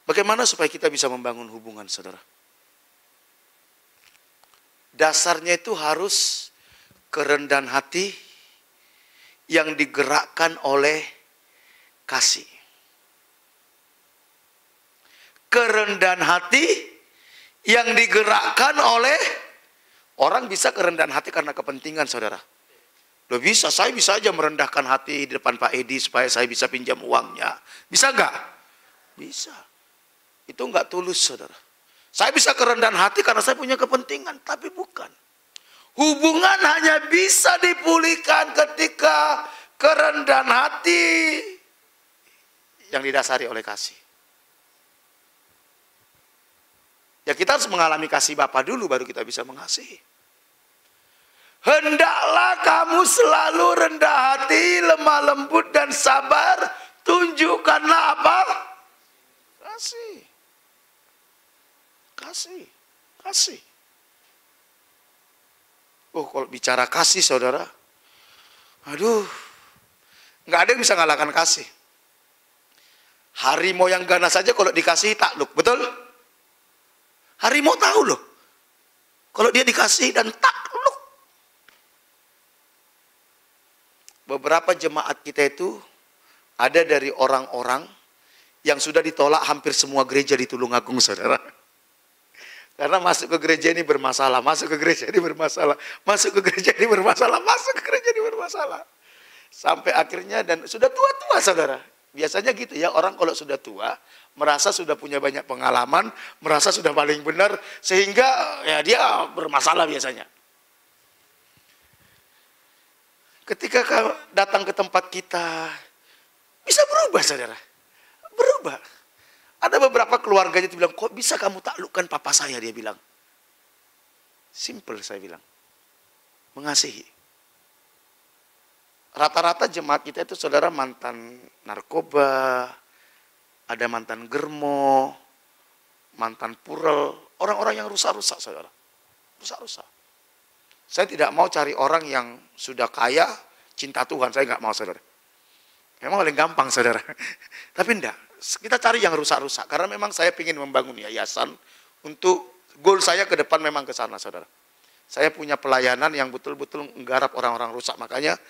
Bagaimana supaya kita bisa membangun hubungan, saudara? Dasarnya itu harus kerendahan hati yang digerakkan oleh kasih. Kerendahan hati yang digerakkan oleh, orang bisa kerendahan hati karena kepentingan, saudara. Loh bisa, saya bisa aja merendahkan hati di depan Pak Edi supaya saya bisa pinjam uangnya. Bisa nggak? Bisa. Itu nggak tulus, saudara. Saya bisa kerendahan hati karena saya punya kepentingan, tapi bukan. Hubungan hanya bisa dipulihkan ketika kerendahan hati yang didasari oleh kasih. Ya kita harus mengalami kasih Bapa dulu, baru kita bisa mengasihi. Hendaklah kamu selalu rendah hati, lemah lembut dan sabar. Tunjukkanlah apa? Kasih. Kasih. Kasih. Oh, kalau bicara kasih, saudara. Aduh. Nggak ada yang bisa ngalahkan kasih. Harimau yang ganas saja kalau dikasih takluk. Betul? Harimau tahu loh. Kalau dia dikasih dan takluk. Beberapa jemaat kita itu ada dari orang-orang yang sudah ditolak hampir semua gereja di Tulungagung, saudara. Karena masuk ke gereja ini bermasalah, masuk ke gereja ini bermasalah, masuk ke gereja ini bermasalah, masuk ke gereja ini bermasalah. Sampai akhirnya dan sudah tua-tua saudara. Biasanya gitu ya, orang kalau sudah tua, merasa sudah punya banyak pengalaman, merasa sudah paling benar, sehingga ya dia bermasalah biasanya. Ketika datang ke tempat kita, bisa berubah saudara. Berubah. Ada beberapa keluarganya itu bilang, kok bisa kamu taklukkan papa saya, dia bilang. Simple saya bilang. Mengasihi. Rata-rata jemaat kita itu saudara mantan narkoba, ada mantan germo, mantan purel, orang-orang yang rusak-rusak saudara. Rusak-rusak. Saya tidak mau cari orang yang sudah kaya, cinta Tuhan, saya nggak mau saudara. Memang paling gampang saudara. Tapi enggak, kita cari yang rusak-rusak. Karena memang saya ingin membangun yayasan untuk goal saya ke depan memang ke sana saudara. Saya punya pelayanan yang betul-betul menggarap orang-orang rusak. Makanya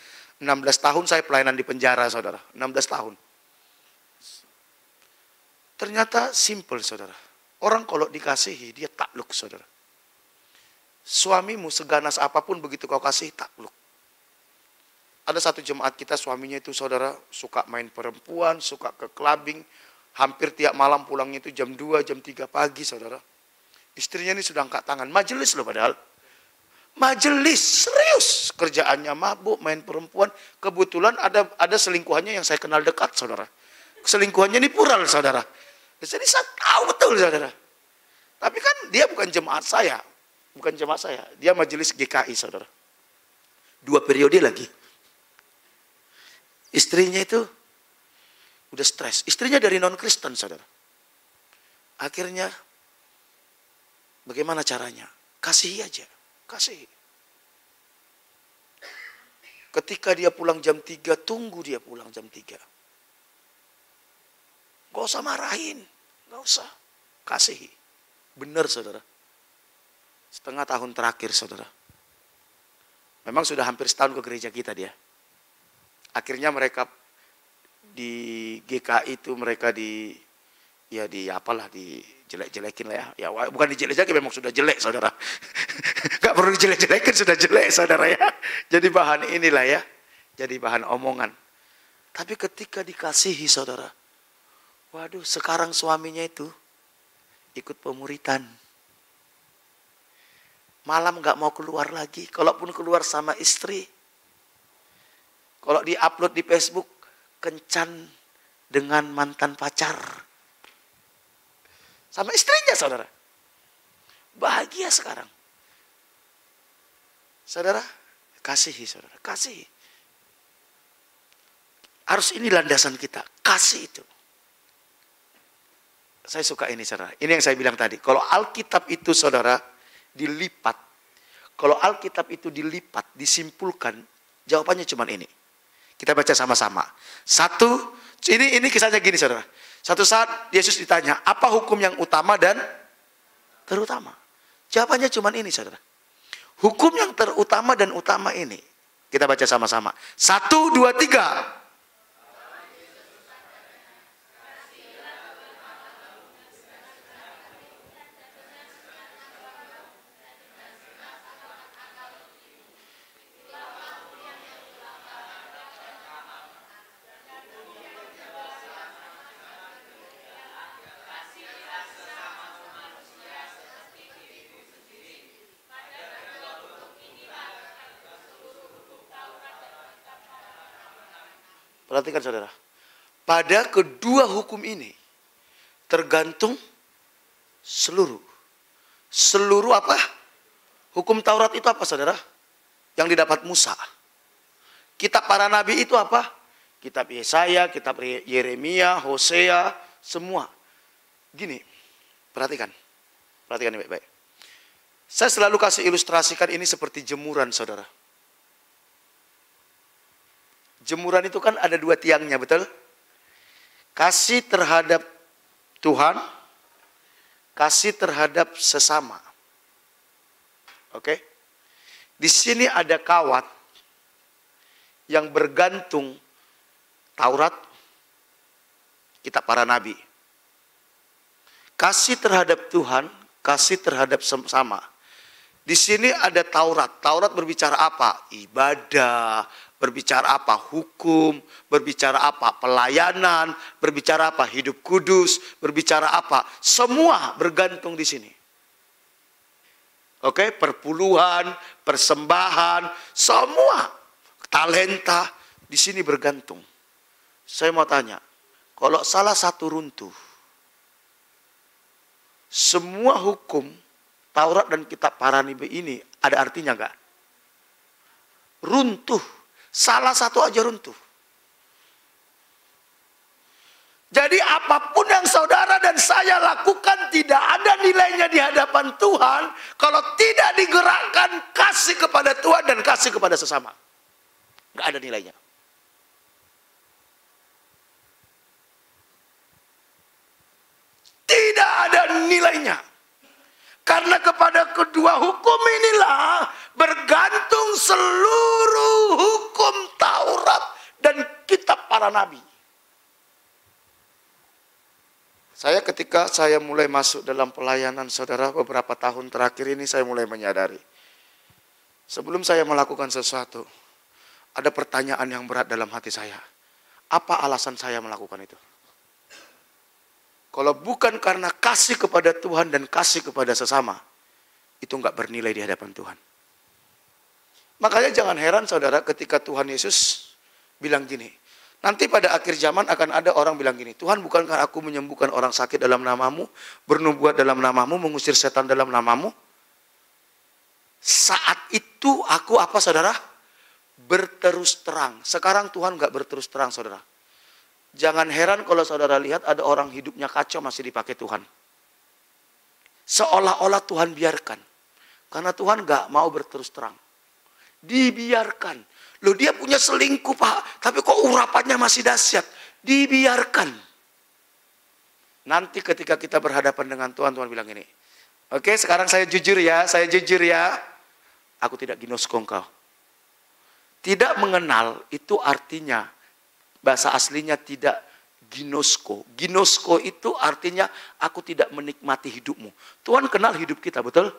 16 tahun saya pelayanan di penjara saudara. 16 tahun. Ternyata simple saudara. Orang kalau dikasihi dia takluk saudara. Suamimu seganas apapun begitu kau kasih takluk. Ada satu jemaat kita suaminya itu saudara suka main perempuan, suka ke clubbing. Hampir tiap malam pulangnya itu jam 2, jam 3 pagi saudara. Istrinya ini sudah angkat tangan. Majelis loh padahal. Majelis, serius. Kerjaannya mabuk, main perempuan. Kebetulan ada selingkuhannya yang saya kenal dekat saudara. Selingkuhannya ini pural saudara. Jadi saya tahu betul saudara. Tapi kan dia bukan jemaat saya. Bukan jemaat saya. Dia majelis GKI saudara. 2 periode lagi. Istrinya itu udah stres. Istrinya dari non-Kristen saudara. Akhirnya bagaimana caranya? Kasihi aja. Kasihi. Ketika dia pulang jam 3, tunggu dia pulang jam 3. Gak usah marahin. Gak usah. Kasihi. Benar saudara. Setengah tahun terakhir saudara. Memang sudah hampir setahun ke gereja kita dia. Akhirnya mereka di GKI itu mereka dijelek-jelekin lah ya. Ya bukan dijelek-jelekin, memang sudah jelek saudara. Gak perlu dijelek-jelekin, sudah jelek saudara ya. Jadi bahan inilah ya. Jadi bahan omongan. Tapi ketika dikasihi saudara. Waduh, sekarang suaminya itu ikut pemuritan. Malam gak mau keluar lagi. Kalaupun keluar sama istri. Kalau di-upload di Facebook, kencan dengan mantan pacar. Sama istrinya saudara. Bahagia sekarang. Saudara, kasihi saudara, kasihi. Harus ini landasan kita, kasih itu. Saya suka ini saudara, ini yang saya bilang tadi. Kalau Alkitab itu saudara, dilipat. Kalau Alkitab itu dilipat, disimpulkan, jawabannya cuma ini. Kita baca sama-sama. Ini kisahnya gini saudara. Satu saat Yesus ditanya, apa hukum yang utama dan terutama? Jawabannya cuma ini saudara. Hukum yang terutama dan utama ini. Kita baca sama-sama. 1, 2, 3. Perhatikan saudara. Pada kedua hukum ini tergantung seluruh. Seluruh apa? Hukum Taurat itu apa saudara? Yang didapat Musa. Kitab para nabi itu apa? Kitab Yesaya, kitab Yeremia, Hosea, semua. Gini, perhatikan. Perhatikan baik-baik. Saya selalu kasih ilustrasikan ini seperti jemuran saudara. Jemuran itu kan ada 2 tiangnya, betul? Kasih terhadap Tuhan, kasih terhadap sesama. Oke? Di sini ada kawat yang bergantung Taurat, kitab para nabi. Kasih terhadap Tuhan, kasih terhadap sesama. Di sini ada Taurat. Taurat berbicara apa? Ibadah, berbicara apa? Hukum, berbicara apa? Pelayanan, berbicara apa? Hidup kudus, berbicara apa? Semua bergantung di sini. Oke, perpuluhan, persembahan, semua talenta di sini bergantung. Saya mau tanya, kalau salah satu runtuh, semua hukum Taurat dan kitab Paranibe ini ada artinya enggak? Runtuh. Salah satu aja runtuh. Jadi apapun yang saudara dan saya lakukan tidak ada nilainya di hadapan Tuhan kalau tidak digerakkan kasih kepada Tuhan dan kasih kepada sesama. Enggak ada nilainya. Tidak ada nilainya. Karena kepada kedua hukum inilah bergantung seluruh hukum Taurat dan kitab para nabi. Ketika saya mulai masuk dalam pelayanan saudara, beberapa tahun terakhir ini saya mulai menyadari. Sebelum saya melakukan sesuatu, ada pertanyaan yang berat dalam hati saya. Apa alasan saya melakukan itu? Kalau bukan karena kasih kepada Tuhan dan kasih kepada sesama, itu enggak bernilai di hadapan Tuhan. Makanya jangan heran saudara ketika Tuhan Yesus bilang gini, nanti pada akhir zaman akan ada orang bilang gini, Tuhan bukankah aku menyembuhkan orang sakit dalam namamu, bernubuat dalam namamu, mengusir setan dalam namamu? Saat itu aku apa saudara? Berterus terang. Sekarang Tuhan enggak berterus terang saudara. Jangan heran kalau saudara lihat ada orang hidupnya kacau masih dipakai Tuhan. Seolah-olah Tuhan biarkan. Karena Tuhan gak mau berterus terang. Dibiarkan. Loh dia punya selingkuh Pak. Tapi kok urapannya masih dahsyat. Dibiarkan. Nanti ketika kita berhadapan dengan Tuhan, Tuhan bilang gini. Oke sekarang saya jujur ya. Aku tidak ginosko engkau. Tidak mengenal itu artinya. Bahasa aslinya tidak ginosko. Ginosko itu artinya aku tidak menikmati hidupmu. Tuhan kenal hidup kita, betul?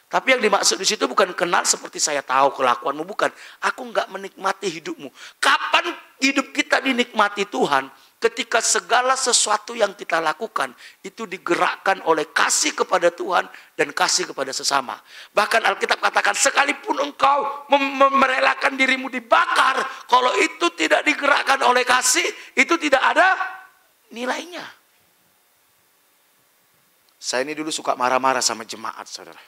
Tapi yang dimaksud di situ bukan kenal seperti saya tahu kelakuanmu, bukan. Aku enggak menikmati hidupmu. Kapan hidup kita dinikmati Tuhan? Ketika segala sesuatu yang kita lakukan itu digerakkan oleh kasih kepada Tuhan dan kasih kepada sesama. Bahkan Alkitab katakan sekalipun engkau merelakan dirimu dibakar, kalau itu tidak digerakkan oleh kasih, itu tidak ada nilainya. Saya ini dulu suka marah-marah sama jemaat, saudara.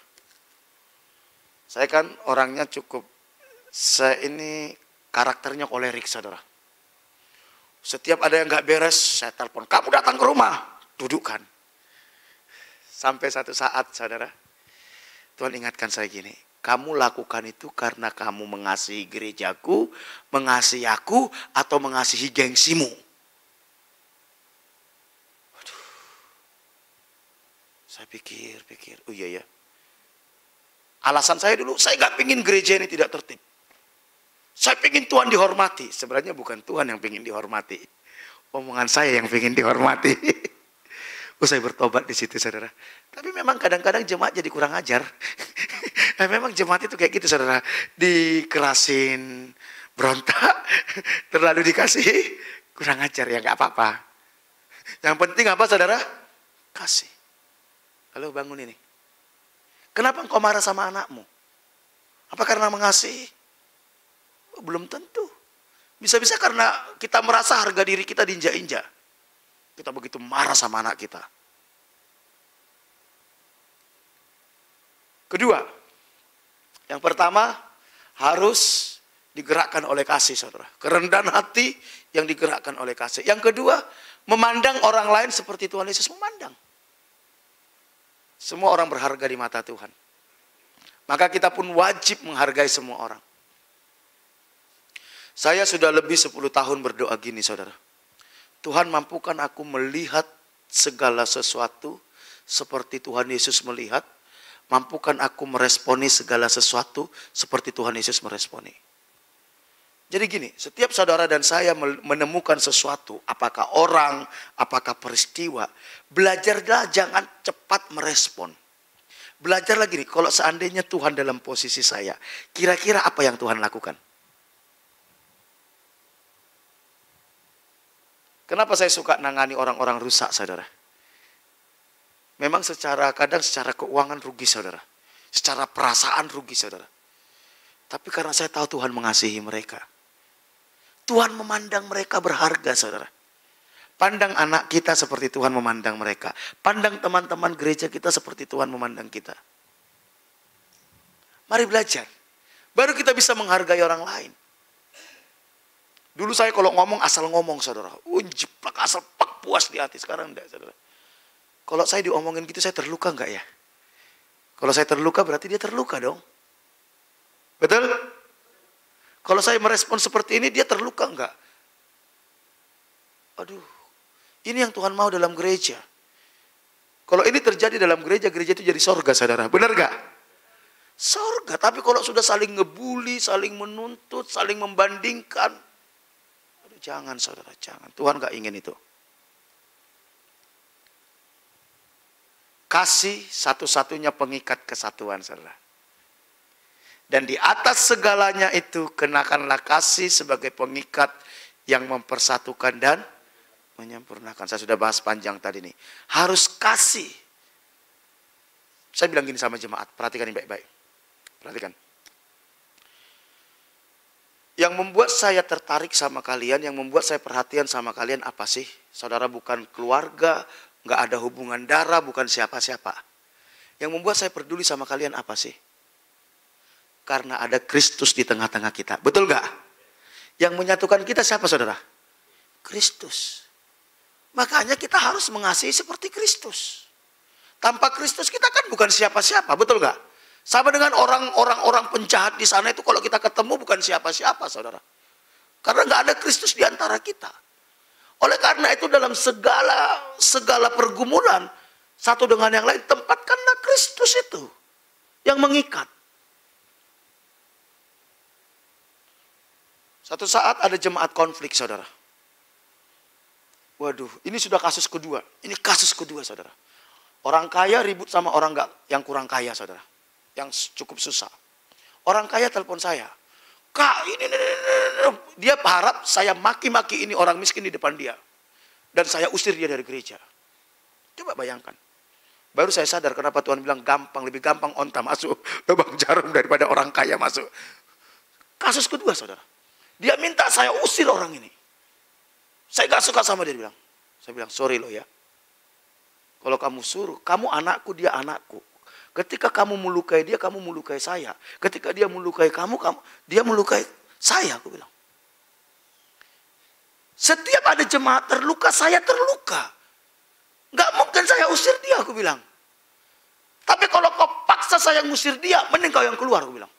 Saya kan orangnya saya ini karakternya kolerik, saudara. Setiap ada yang gak beres, saya telepon, kamu datang ke rumah, dudukkan. Sampai satu saat, saudara, Tuhan ingatkan saya gini, kamu lakukan itu karena kamu mengasihi gerejaku, mengasihi aku, atau mengasihi gengsimu. Waduh. Saya pikir, oh iya ya. Alasan saya dulu, saya gak pingin gereja ini tidak tertib. Saya ingin Tuhan dihormati. Sebenarnya bukan Tuhan yang ingin dihormati. Omongan saya yang ingin dihormati. Saya bertobat di situ, saudara. Tapi memang kadang-kadang jemaat jadi kurang ajar. Memang jemaat itu kayak gitu, saudara. Dikerasin, berontak, terlalu dikasih, kurang ajar ya nggak apa-apa. Yang penting apa, saudara? Kasih. Halo, bangun ini. Kenapa engkau marah sama anakmu? Apa karena mengasihi? Belum tentu. Bisa-bisa karena kita merasa harga diri kita diinjak-injak. Kita begitu marah sama anak kita. Kedua, yang pertama harus digerakkan oleh kasih, saudara. Kerendahan hati yang digerakkan oleh kasih. Yang kedua, memandang orang lain seperti Tuhan Yesus memandang. Semua orang berharga di mata Tuhan. Maka kita pun wajib menghargai semua orang. Saya sudah lebih 10 tahun berdoa gini, saudara. Tuhan mampukan aku melihat segala sesuatu seperti Tuhan Yesus melihat. Mampukan aku meresponi segala sesuatu seperti Tuhan Yesus meresponi. Jadi gini, setiap saudara dan saya menemukan sesuatu, apakah orang, apakah peristiwa, belajarlah jangan cepat merespon. Belajarlah gini, kalau seandainya Tuhan dalam posisi saya, kira-kira apa yang Tuhan lakukan? Kenapa saya suka nangani orang-orang rusak, saudara? Memang kadang secara keuangan rugi, saudara. Secara perasaan rugi, saudara. Tapi karena saya tahu Tuhan mengasihi mereka. Tuhan memandang mereka berharga, saudara. Pandang anak kita seperti Tuhan memandang mereka. Pandang teman-teman gereja kita seperti Tuhan memandang kita. Mari belajar. Baru kita bisa menghargai orang lain. Dulu saya kalau ngomong asal ngomong, saudara. Jiplak asal pak puas di hati. Sekarang enggak, saudara. Kalau saya diomongin gitu, saya terluka enggak ya? Kalau saya terluka berarti dia terluka dong. Betul? Kalau saya merespon seperti ini, dia terluka enggak? Aduh, ini yang Tuhan mau dalam gereja. Kalau ini terjadi dalam gereja, gereja itu jadi sorga, saudara. Benar enggak? Sorga. Tapi kalau sudah saling ngebully, saling menuntut, saling membandingkan, jangan, saudara, jangan. Tuhan gak ingin itu. Kasih satu-satunya pengikat kesatuan, saudara. Dan di atas segalanya itu, kenakanlah kasih sebagai pengikat yang mempersatukan dan menyempurnakan. Saya sudah bahas panjang tadi nih. Harus kasih. Saya bilang gini sama jemaat, perhatikan ini baik-baik. Perhatikan. Yang membuat saya tertarik sama kalian, yang membuat saya perhatian sama kalian apa sih? Saudara bukan keluarga, nggak ada hubungan darah, bukan siapa-siapa. Yang membuat saya peduli sama kalian apa sih? Karena ada Kristus di tengah-tengah kita. Betul nggak? Yang menyatukan kita siapa, saudara? Kristus. Makanya kita harus mengasihi seperti Kristus. Tanpa Kristus kita kan bukan siapa-siapa, betul nggak? Sama dengan orang penjahat di sana itu kalau kita ketemu bukan siapa-siapa, saudara. Karena nggak ada Kristus di antara kita. Oleh karena itu dalam segala pergumulan satu dengan yang lain, tempatkanlah Kristus itu yang mengikat. Satu saat ada jemaat konflik, saudara. Waduh, ini sudah kasus kedua. Ini kasus kedua, saudara. Orang kaya ribut sama orang yang kurang kaya, saudara. Yang cukup susah. Orang kaya telepon saya. Kak, ini. Dia harap saya maki-maki ini orang miskin di depan dia. Dan saya usir dia dari gereja. Coba bayangkan. Baru saya sadar kenapa Tuhan bilang lebih gampang onta masuk lubang jarum daripada orang kaya masuk. Kasus kedua, saudara. Dia minta saya usir orang ini. Saya gak suka sama dia bilang. Saya bilang, sorry lo ya. Kalau kamu suruh, kamu anakku, dia anakku. Ketika kamu melukai dia, kamu melukai saya. Ketika dia melukai kamu, dia melukai saya, aku bilang. Setiap ada jemaat terluka, saya terluka. Gak mungkin saya usir dia, aku bilang. Tapi kalau kau paksa saya ngusir dia, mending kau yang keluar, aku bilang.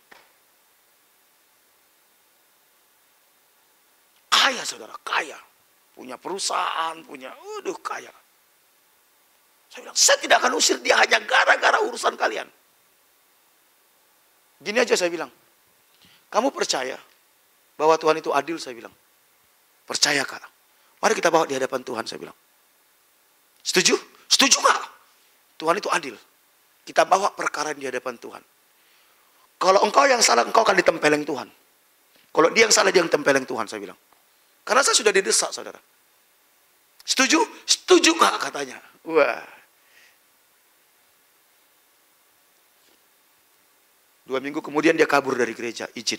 Kaya, saudara, kaya. Punya perusahaan, kaya. Saya bilang, saya tidak akan usir dia hanya gara-gara urusan kalian. Gini aja saya bilang, kamu percaya bahwa Tuhan itu adil, saya bilang. Percaya, Kak? Mari kita bawa di hadapan Tuhan, saya bilang. Setuju? Setuju gak? Tuhan itu adil. Kita bawa perkara di hadapan Tuhan. Kalau engkau yang salah, engkau akan ditempeleng Tuhan. Kalau dia yang salah, dia yang tempeleng Tuhan, saya bilang. Karena saya sudah didesak, saudara. Setuju? Setuju, Kak? Katanya. Wah. 2 minggu kemudian dia kabur dari gereja, izin.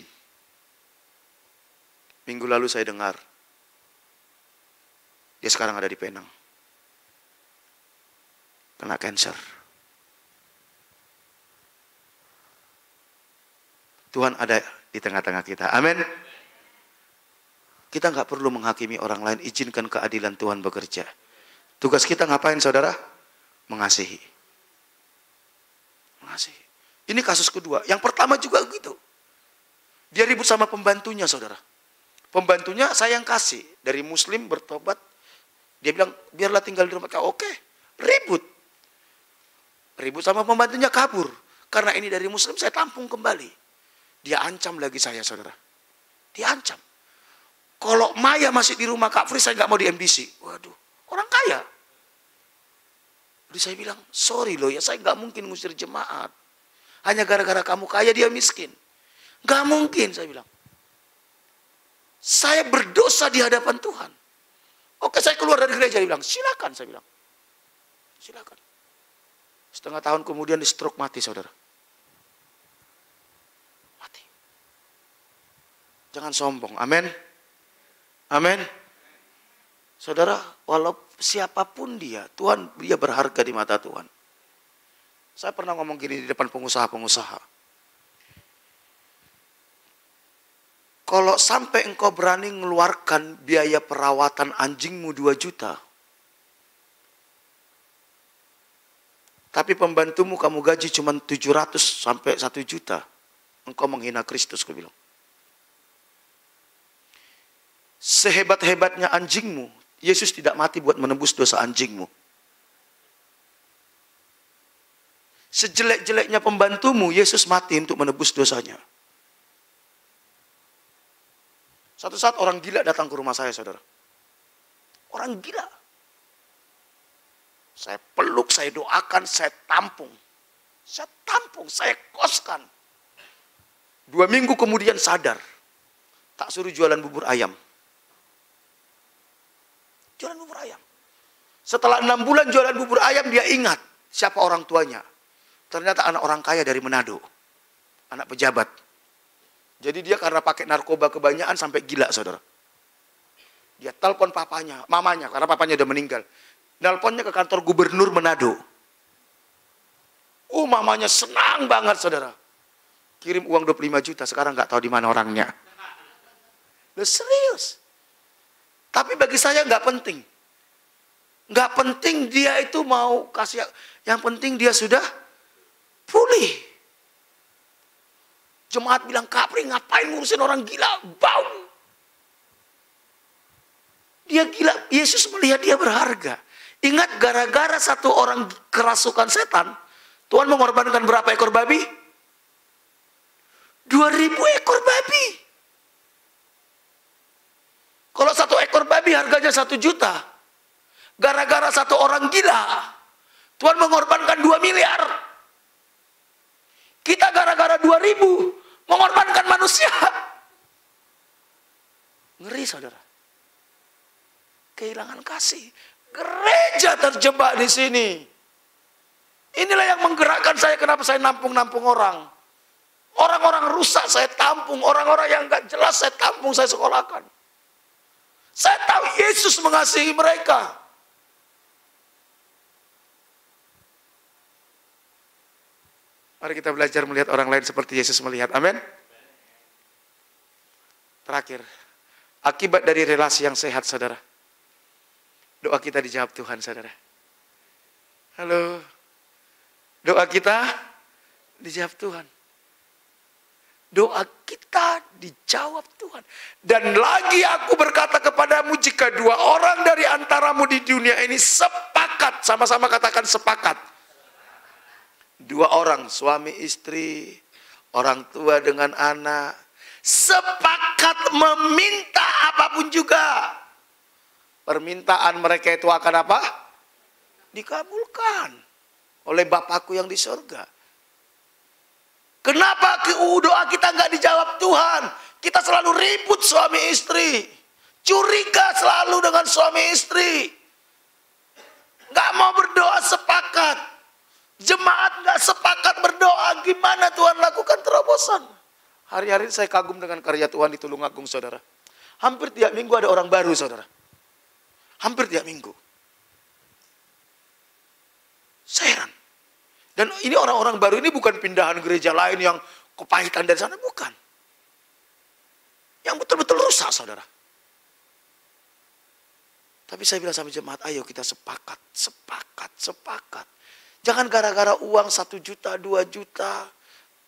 Minggu lalu saya dengar, dia sekarang ada di Penang. Kena cancer. Tuhan ada di tengah-tengah kita. Amin. Kita nggak perlu menghakimi orang lain, izinkan keadilan Tuhan bekerja. Tugas kita ngapain, saudara? Mengasihi. Mengasihi. Ini kasus kedua. Yang pertama juga gitu. Dia ribut sama pembantunya, saudara. Pembantunya saya yang kasih. Dari muslim bertobat. Dia bilang, biarlah tinggal di rumah kau. Oke, ribut. Ribut sama pembantunya, kabur. Karena ini dari muslim, saya tampung kembali. Dia ancam lagi saya, saudara. Dia ancam. Kalau Maya masih di rumah Kak Fris, saya nggak mau di MDC. Waduh, orang kaya. Jadi saya bilang, sorry loh ya, saya nggak mungkin ngusir jemaat. Hanya gara-gara kamu kaya, dia miskin. Nggak mungkin, saya bilang. Saya berdosa di hadapan Tuhan. Oke, saya keluar dari gereja. Dia bilang, silakan, saya bilang. Silakan. Setengah tahun kemudian di stroke, mati saudara. Mati. Jangan sombong, amin. Amin. Saudara, walau siapapun dia, dia berharga di mata Tuhan. Saya pernah ngomong gini di depan pengusaha-pengusaha. Kalau sampai engkau berani mengeluarkan biaya perawatan anjingmu 2 juta, tapi pembantumu kamu gaji cuma 700 sampai 1 juta, engkau menghina Kristus, aku bilang. Sehebat-hebatnya anjingmu, Yesus tidak mati buat menebus dosa anjingmu. Sejelek-jeleknya pembantumu, Yesus mati untuk menebus dosanya. Satu saat orang gila datang ke rumah saya, saudara. Orang gila. Saya peluk, saya doakan, saya tampung. Saya tampung, saya koskan. 2 minggu kemudian sadar. Tak suruh jualan bubur ayam. Jualan bubur ayam. Setelah 6 bulan jualan bubur ayam, dia ingat siapa orang tuanya. Ternyata anak orang kaya dari Manado. Anak pejabat. Jadi dia karena pakai narkoba kebanyakan sampai gila, saudara. Dia telepon papanya, mamanya, karena papanya udah meninggal. Nelponnya ke kantor gubernur Manado. Mamanya senang banget, saudara. Kirim uang 25 juta, sekarang nggak tahu di mana orangnya. Loh, serius. Tapi bagi saya nggak penting. Nggak penting dia itu mau kasih. Yang penting dia sudah pulih. Jemaat bilang, Kapri ngapain ngurusin orang gila? Bau. Dia gila, Yesus melihat dia berharga. Ingat, gara-gara satu orang kerasukan setan, Tuhan mengorbankan berapa ekor babi? 2.000 ekor babi. Kalau 1 ekor babi harganya 1 juta. Gara-gara satu orang gila, Tuhan mengorbankan 2 miliar. Kita gara-gara 2.000 mengorbankan manusia. Ngeri, saudara. Kehilangan kasih. Gereja terjebak di sini. Inilah yang menggerakkan saya, kenapa saya nampung-nampung orang. Orang-orang rusak saya tampung, orang-orang yang gak jelas saya tampung, saya sekolahkan. Saya tahu Yesus mengasihi mereka. Mari kita belajar melihat orang lain seperti Yesus melihat. Amin. Terakhir, akibat dari relasi yang sehat, saudara. Doa kita dijawab Tuhan, saudara. Halo. Doa kita dijawab Tuhan. Doa kita dijawab Tuhan. Dan lagi aku berkata kepadamu, jika 2 orang dari antaramu di dunia ini sepakat, sama-sama katakan sepakat. 2 orang, suami istri, orang tua dengan anak, sepakat meminta apapun juga. Permintaan mereka itu akan apa? Dikabulkan oleh Bapakku yang di surga. Kenapa doa kita nggak dijawab Tuhan? Kita selalu ribut suami istri. Curiga selalu dengan suami istri. Nggak mau berdoa sepakat. Jemaat nggak sepakat berdoa. Gimana Tuhan lakukan terobosan? Hari-hari saya kagum dengan karya Tuhan di Tulungagung, saudara. Hampir tiap minggu ada orang baru, saudara. Hampir tiap minggu. Saya heran. Dan ini orang-orang baru ini bukan pindahan gereja lain yang kepahitan dari sana, bukan. Yang betul-betul rusak, saudara. Tapi saya bilang sama jemaat, ayo kita sepakat. Jangan gara-gara uang 1 juta, 2 juta,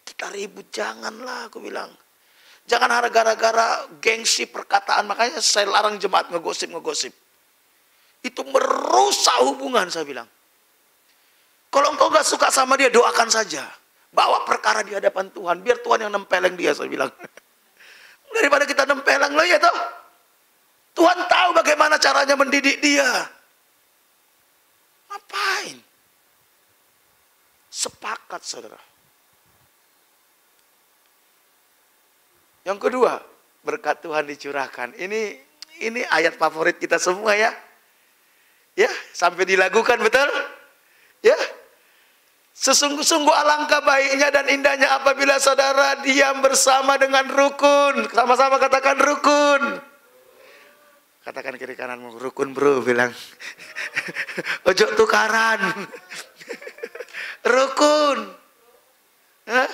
kita ribut, janganlah, aku bilang. Jangan gara-gara gengsi perkataan, makanya saya larang jemaat ngegosip. Itu merusak hubungan, saya bilang. Kalau engkau gak suka sama dia, doakan saja. Bawa perkara di hadapan Tuhan, biar Tuhan yang nempeleng dia, saya bilang. Daripada kita nempeleng, loh ya toh. Tuhan tahu bagaimana caranya mendidik dia. Ngapain? Sepakat, saudara. Yang kedua, berkat Tuhan dicurahkan. Ini Ini ayat favorit kita semua ya. Ya, sampai dilakukan, betul? Ya. Sesungguh-sungguh alangkah baiknya dan indahnya apabila saudara diam bersama dengan rukun. Sama-sama katakan rukun. Katakan kiri kananmu, rukun bro, bilang. Ojo tukaran. Rukun. Hah?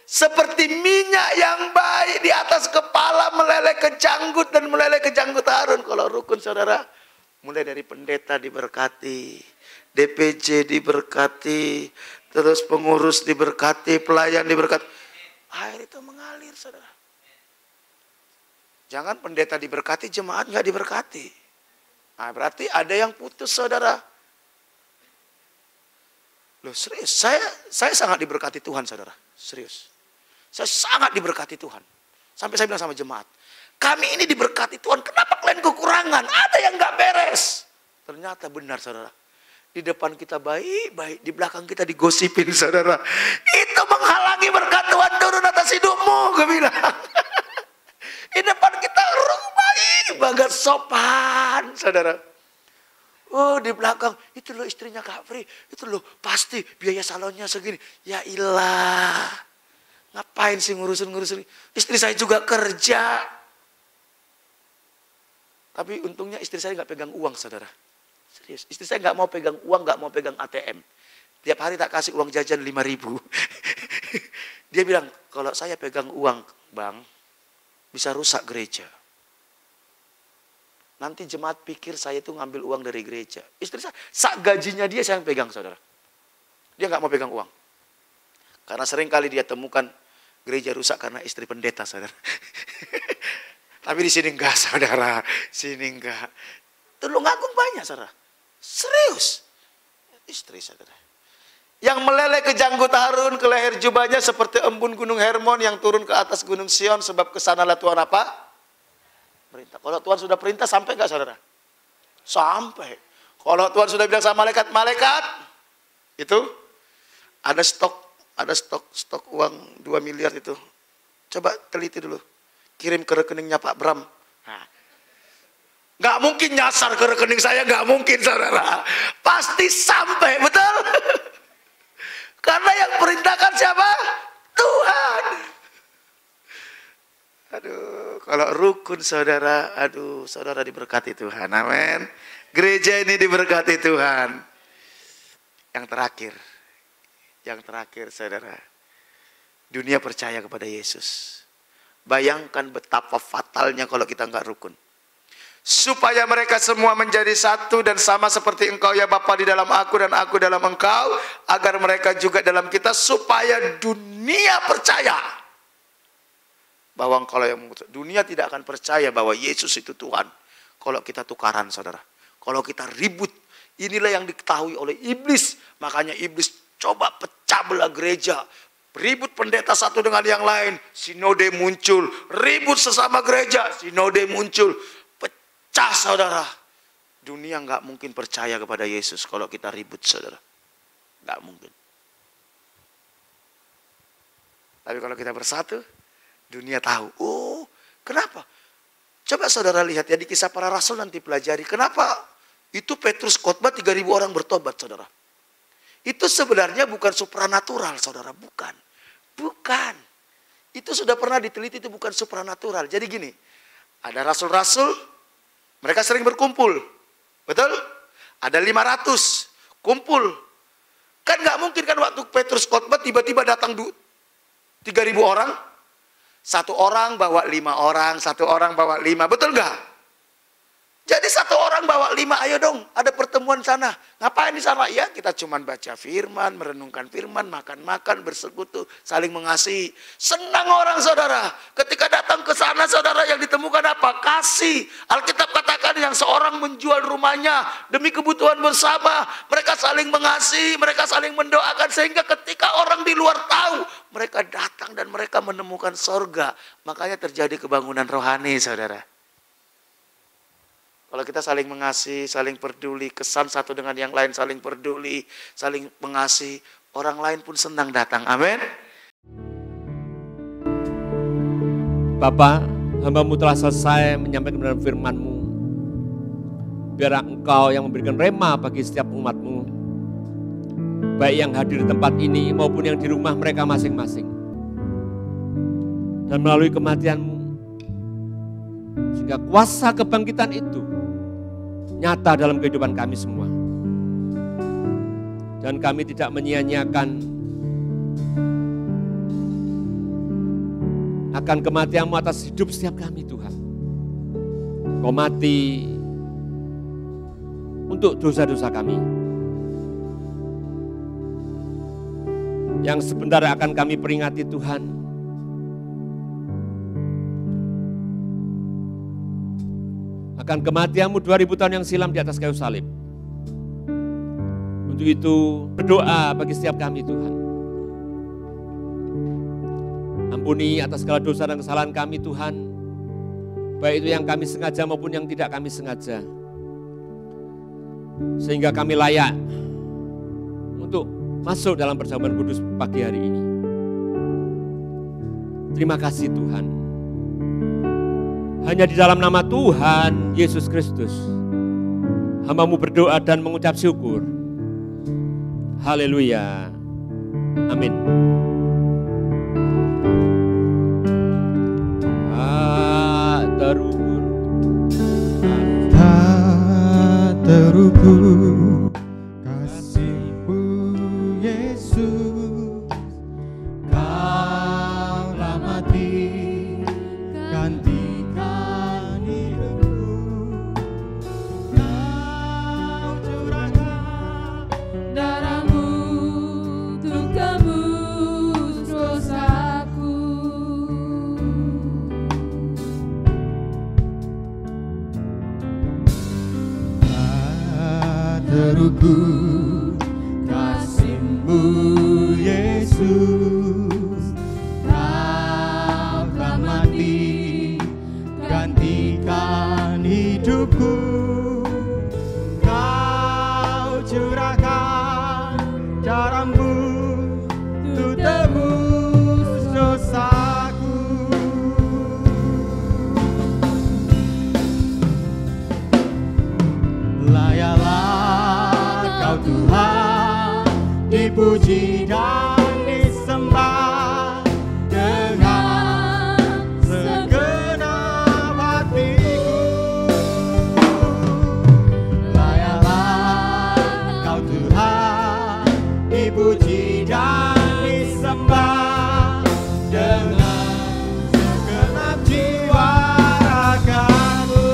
Seperti minyak yang baik di atas kepala meleleh ke janggut dan meleleh ke janggut Harun. Kalau rukun saudara, mulai dari pendeta diberkati, DPJ diberkati, terus pengurus diberkati, pelayan diberkati. Air itu mengalir saudara. Jangan pendeta diberkati, jemaat nggak diberkati. Nah, berarti ada yang putus saudara. Loh serius, saya sangat diberkati Tuhan saudara. Serius. Saya sangat diberkati Tuhan. Sampai saya bilang sama jemaat, kami ini diberkati Tuhan, kenapa kalian kekurangan? Ada yang nggak beres. Ternyata benar saudara. Di depan kita baik-baik, di belakang kita digosipin saudara. Itu menghalangi berkat Tuhan turun atas hidupmu, gue bilang. Di depan kita baik banget, sopan saudara. Oh di belakang, itu loh istrinya Kak Fri, itu loh pasti biaya salonnya segini. Ya ilah. Ngapain sih ngurusin? Istri saya juga kerja. Tapi untungnya istri saya nggak pegang uang, saudara. Serius, istri saya nggak mau pegang uang, nggak mau pegang ATM. Tiap hari tak kasih uang jajan 5.000. Dia bilang, kalau saya pegang uang, bang, bisa rusak gereja. Nanti jemaat pikir saya itu ngambil uang dari gereja. Istri saya, sak gajinya dia saya yang pegang, saudara. Dia nggak mau pegang uang. Karena sering kali dia temukan gereja rusak karena istri pendeta, saudara. Tapi di sini enggak, saudara. Sini enggak. Tulung Agung banyak, saudara. Serius. Istri, saudara. Yang meleleh ke janggut Harun, ke leher jubahnya seperti embun gunung Hermon yang turun ke atas gunung Sion. Sebab kesanalah Tuhan apa? Perintah. Kalau Tuhan sudah perintah, sampai enggak, saudara? Sampai. Kalau Tuhan sudah bilang sama malaikat, itu ada stok uang 2 miliar itu. Coba teliti dulu. Kirim ke rekeningnya Pak Bram. Nah, nggak mungkin nyasar ke rekening saya, nggak mungkin saudara. Pasti sampai, betul? Karena yang perintahkan siapa? Tuhan. Aduh, kalau rukun saudara, aduh saudara diberkati Tuhan. Amin. Gereja ini diberkati Tuhan. Yang terakhir saudara, dunia percaya kepada Yesus. Bayangkan betapa fatalnya kalau kita nggak rukun. Supaya mereka semua menjadi satu dan sama seperti engkau ya Bapa di dalam aku dan aku dalam engkau. Agar mereka juga dalam kita, supaya dunia percaya bahwa engkau yang mengutus. Dunia tidak akan percaya bahwa Yesus itu Tuhan kalau kita tukaran saudara. Kalau kita ribut. Inilah yang diketahui oleh iblis. Makanya iblis coba pecah belah gereja. Ribut pendeta satu dengan yang lain, sinode muncul. Ribut sesama gereja, sinode muncul. Pecah saudara. Dunia nggak mungkin percaya kepada Yesus kalau kita ribut saudara. Nggak mungkin. Tapi kalau kita bersatu, dunia tahu. Oh, kenapa? Coba saudara lihat ya di Kisah Para Rasul nanti pelajari. Kenapa itu Petrus khotbah 3.000 orang bertobat saudara. Itu sebenarnya bukan supranatural saudara, bukan. Bukan. Itu sudah pernah diteliti, itu bukan supranatural. Jadi gini, ada rasul-rasul, mereka sering berkumpul. Betul? Ada 500 kumpul. Kan gak mungkin kan waktu Petrus khotbah tiba-tiba datang 3.000 orang. Satu orang bawa 5 orang, satu orang bawa 5. Betul gak? Jadi satu orang bawa 5, ayo dong, ada pertemuan sana. Ngapain di sana? Ya kita cuman baca firman, merenungkan firman, makan-makan, bersekutu, saling mengasihi. Senang orang saudara. Ketika datang ke sana saudara, yang ditemukan apa? Kasih. Alkitab katakan yang seorang menjual rumahnya demi kebutuhan bersama. Mereka saling mengasihi, mereka saling mendoakan. Sehingga ketika orang di luar tahu, mereka datang dan mereka menemukan sorga. Makanya terjadi kebangunan rohani saudara. Kalau kita saling mengasihi, saling peduli, kesan satu dengan yang lain, saling peduli, saling mengasihi, orang lain pun senang datang. Amin. Bapak, Hamba-Mu telah selesai menyampaikan kebenaran firman-Mu. Biar Engkau yang memberikan rema bagi setiap umat-Mu, baik yang hadir di tempat ini maupun yang di rumah mereka masing-masing. Dan melalui kematian-Mu, sehingga kuasa kebangkitan itu nyata dalam kehidupan kami semua. Dan kami tidak menyia-nyiakan akan kematian-Mu atas hidup setiap kami, Tuhan. Kau mati untuk dosa-dosa kami, yang sebentar akan kami peringati, Tuhan. Akan kematian-Mu 2000 tahun yang silam di atas kayu salib. Untuk itu berdoa bagi setiap kami, Tuhan. Ampuni atas segala dosa dan kesalahan kami, Tuhan. Baik itu yang kami sengaja maupun yang tidak kami sengaja. Sehingga kami layak untuk masuk dalam perjamuan kudus pagi hari ini. Terima kasih, Tuhan. Hanya di dalam nama Tuhan Yesus Kristus, hamba-Mu berdoa dan mengucap syukur. Haleluya. Amin. Tak terukur kasih-Mu Yesus, Kau telah mati gantikan hidupku. Kau curahkan darah-Mu untuk tebus dosaku. terukur kasih-Mu Yesus, Kau telah mati gantikan hidupku. Kau curahkan darah-Mu untuk tebus dosaku. Layaklah Kau Tuhan dipuji dan disembah dengan segenap hatiku. Layaklah Kau Tuhan dipuji dan disembah dengan segenap jiwa ragaku.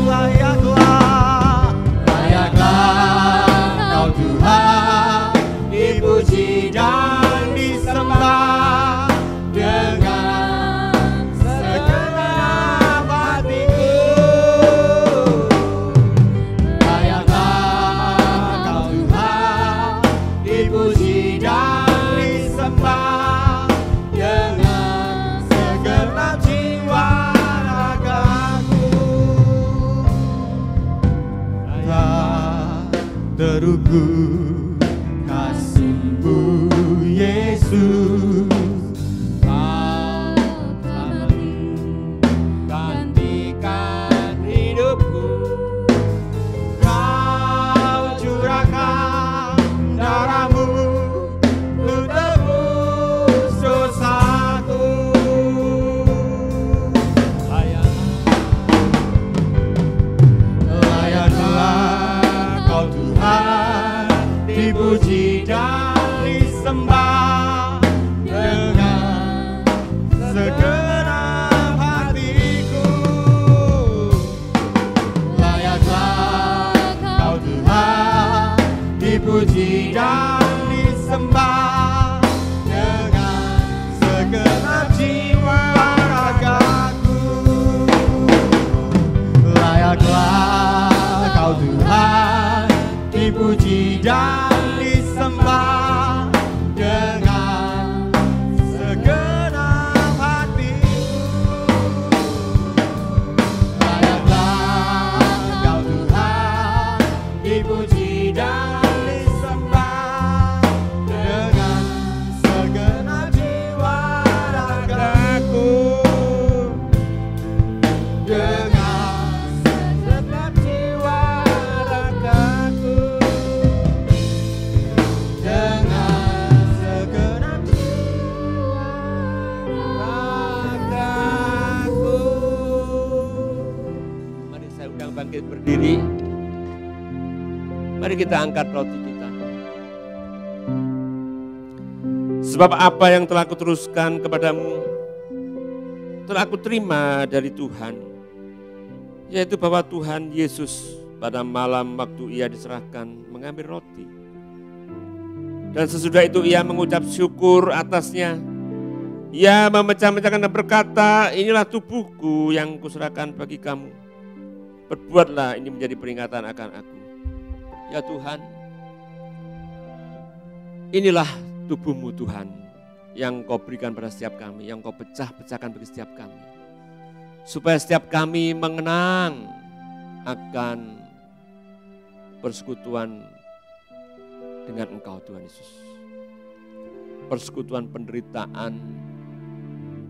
Layaklah Kau Tuhan dipuji dan disembah dengan segenap hatiku. Layaklah Kau Tuhan dipuji dan disembah dengan segenap jiwa ragaku. Tak terukur kasih-Mu Yesus, Kau telah mati gantikan hidupku. Kau curahkan darah-Mu untuk tebus dosaku. Layaklah Kau Tuhan dipuji dan disembah dengan segenap hatiku. Layaklah Kau Tuhan dipuji dan disembah dengan segenap jiwa ragaku. Layaklah Kau Tuhan dipuji dan disembah dengan segenap hatiku. Layaklah Kau Tuhan dipuji dan disembah dengan segenap jiwa ragaku. Mari kita angkat roti kita. Sebab apa yang telah kuteruskan kepadamu, telah aku terima dari Tuhan, yaitu bahwa Tuhan Yesus pada malam waktu ia diserahkan mengambil roti. Dan sesudah itu ia mengucap syukur atasnya. Ia memecah-mecahkan dan berkata, inilah tubuhku yang kuserahkan bagi kamu. Perbuatlah ini menjadi peringatan akan aku. Ya Tuhan, inilah tubuhmu Tuhan, yang kau berikan pada setiap kami, yang kau pecah-pecahkan bagi setiap kami. Supaya setiap kami mengenang akan persekutuan dengan Engkau Tuhan Yesus. Persekutuan penderitaan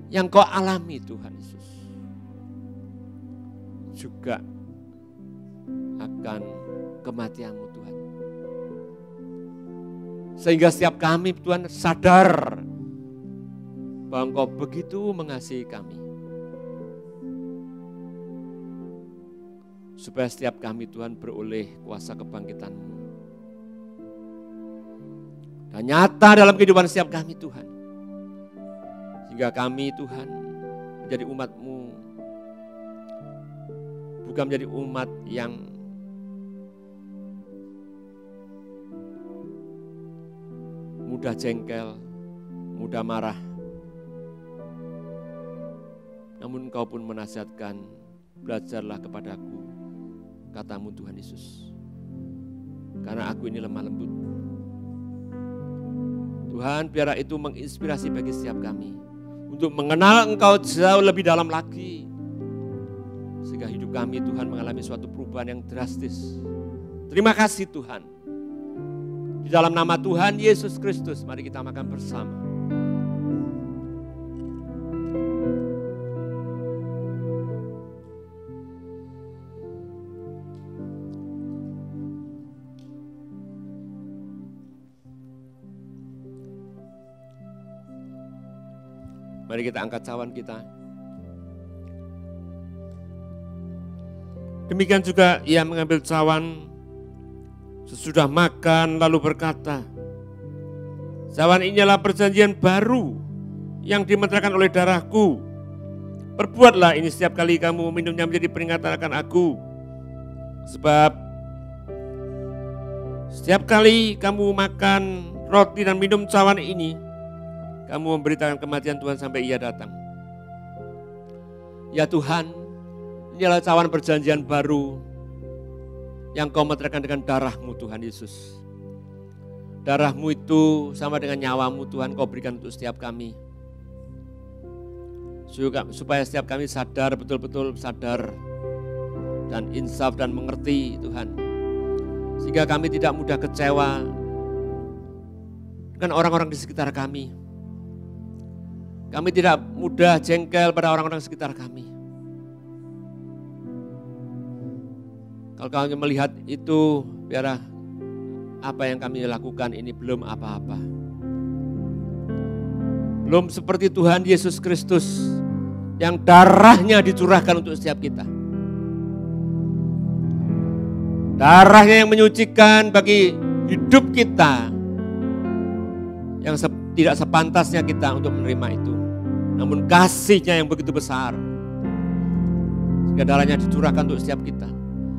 yang kau alami Tuhan Yesus. Juga akan kematian-Mu Tuhan. Sehingga setiap kami Tuhan sadar bahwa Engkau begitu mengasihi kami. Supaya setiap kami Tuhan beroleh kuasa kebangkitan-Mu. Dan nyata dalam kehidupan setiap kami Tuhan. Sehingga kami Tuhan menjadi umat-Mu. Bukan menjadi umat yang mudah jengkel, mudah marah. Namun Engkau pun menasihatkan, belajarlah kepadaku, katamu Tuhan Yesus. Karena aku ini lemah lembut. Tuhan, biarlah itu menginspirasi bagi setiap kami. Untuk mengenal Engkau jauh lebih dalam lagi. Sehingga hidup kami Tuhan mengalami suatu perubahan yang drastis. Terima kasih Tuhan. Di dalam nama Tuhan Yesus Kristus, mari kita makan bersama. Mari kita angkat cawan kita. Demikian juga ia mengambil cawan sesudah makan lalu berkata, cawan ini adalah perjanjian baru yang dimeteraikan oleh darahku. Perbuatlah ini setiap kali kamu minumnya menjadi peringatan akan aku. Sebab setiap kali kamu makan roti dan minum cawan ini, kamu memberitakan kematian Tuhan sampai ia datang. Ya Tuhan, ini adalah cawan perjanjian baru yang kau meteraikan dengan darah-Mu Tuhan Yesus. Darah-Mu itu sama dengan nyawa-Mu Tuhan kau berikan untuk setiap kami. Supaya setiap kami sadar, betul-betul sadar dan insaf dan mengerti Tuhan. Sehingga kami tidak mudah kecewa dengan orang-orang di sekitar kami. Kami tidak mudah jengkel pada orang-orang sekitar kami. Kalau kami melihat itu, biarlah apa yang kami lakukan ini belum apa-apa. Belum seperti Tuhan Yesus Kristus yang darahnya dicurahkan untuk setiap kita. Darahnya yang menyucikan bagi hidup kita yang tidak sepantasnya kita untuk menerima itu. Namun kasih-Nya yang begitu besar. Sehingga darahnya dicurahkan untuk setiap kita.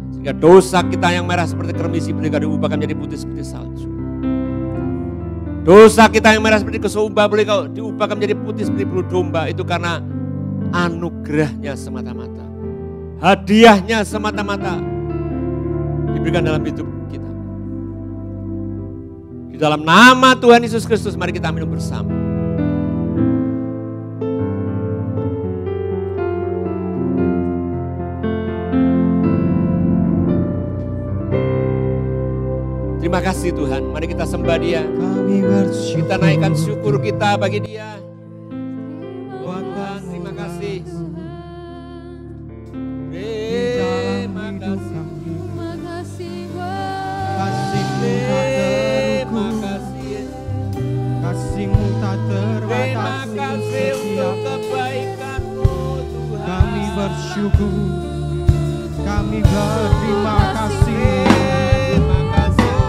Sehingga dosa kita yang merah seperti kermisi boleh diubahkan menjadi putih seperti salju. Dosa kita yang merah seperti kesumba boleh diubahkan menjadi putih seperti bulu domba. Itu karena anugerah-Nya semata-mata. Hadiah-Nya semata-mata diberikan dalam hidup kita. Di dalam nama Tuhan Yesus Kristus mari kita minum bersama. Terima kasih Tuhan, mari kita sembah Dia. Kita naikkan syukur kita bagi Dia. Tuhan, terima kasih. Terima kasih. Kasih-Mu tak terbatas. Terima kasih untuk kebaikan-Mu Tuhan. Kami bersyukur, kami berterima kasih. Terima kasih.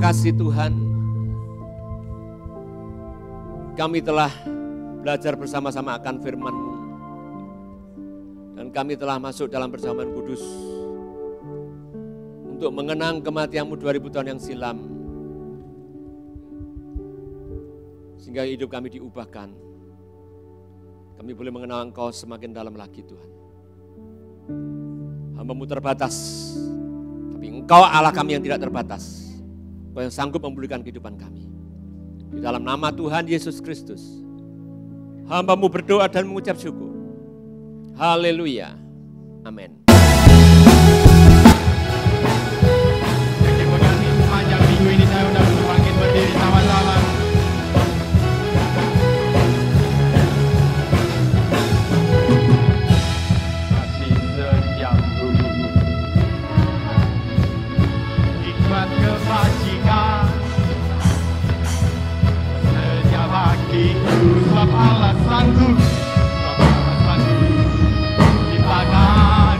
kasih Tuhan. Kami telah belajar bersama-sama akan firman-Mu. Dan kami telah masuk dalam perjamuan kudus untuk mengenang kematian-Mu 2000 tahun yang silam. Sehingga hidup kami diubahkan. Kami boleh mengenal Engkau semakin dalam lagi Tuhan. Hamba-Mu terbatas, tapi Engkau Allah kami yang tidak terbatas. Engkau yang sanggup memulihkan kehidupan kami. Di dalam nama Tuhan Yesus Kristus, hamba-Mu berdoa dan mengucap syukur. Haleluya. Amin. Kemudian sepanjang minggu ini saya sudah bangkit berdiri sama-sama. Kasih setiamu, hikmat kebajikan, setia bagiku sebab alasanku. Tangan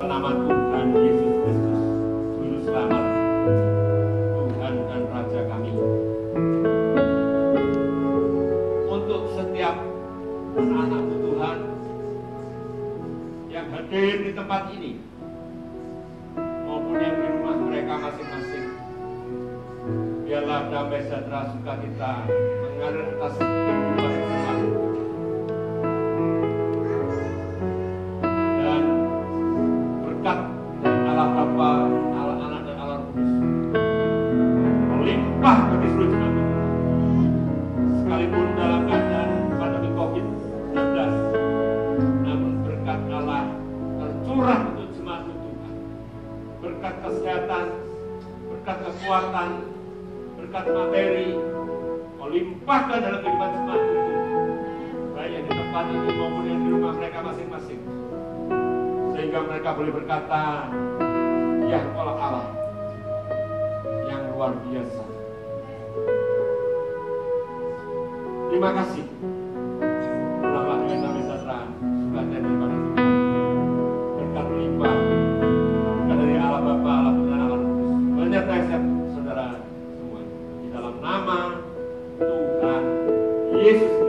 dalam nama Tuhan Yesus Kristus, Juru Selamat, Tuhan dan Raja kami. Untuk setiap anak-anakmu Tuhan yang hadir di tempat ini, maupun yang di rumah mereka masing-masing, biarlah damai sejahtera sukacita mengalir atas kehidupan semua. Dan berkat dari Allah Bapa, Allah Anak dan Allah Roh Kudus melimpah bagi seluruh jemaat Tuhan. Sekalipun dalam keadaan pandemi COVID-19, namun berkat Allah tercurah untuk jemaat Tuhan. Berkat kesehatan, berkat kekuatan, berkat materi, melimpahkan dalam kehidupan jemaat Tuhan, baik yang di tempat ini maupun yang di rumah mereka masing-masing, sehingga mereka boleh berkata, ya Allah Allah yang luar biasa. Terima kasih. Ulanglah dengan damai sejahtera sukacita daripada Tuhan, berkat melimpah, berkat dari Allah Bapa, Allah Putra, Allah Roh Kudus, menyertai setiap saudara semua di dalam nama Tuhan Yesus.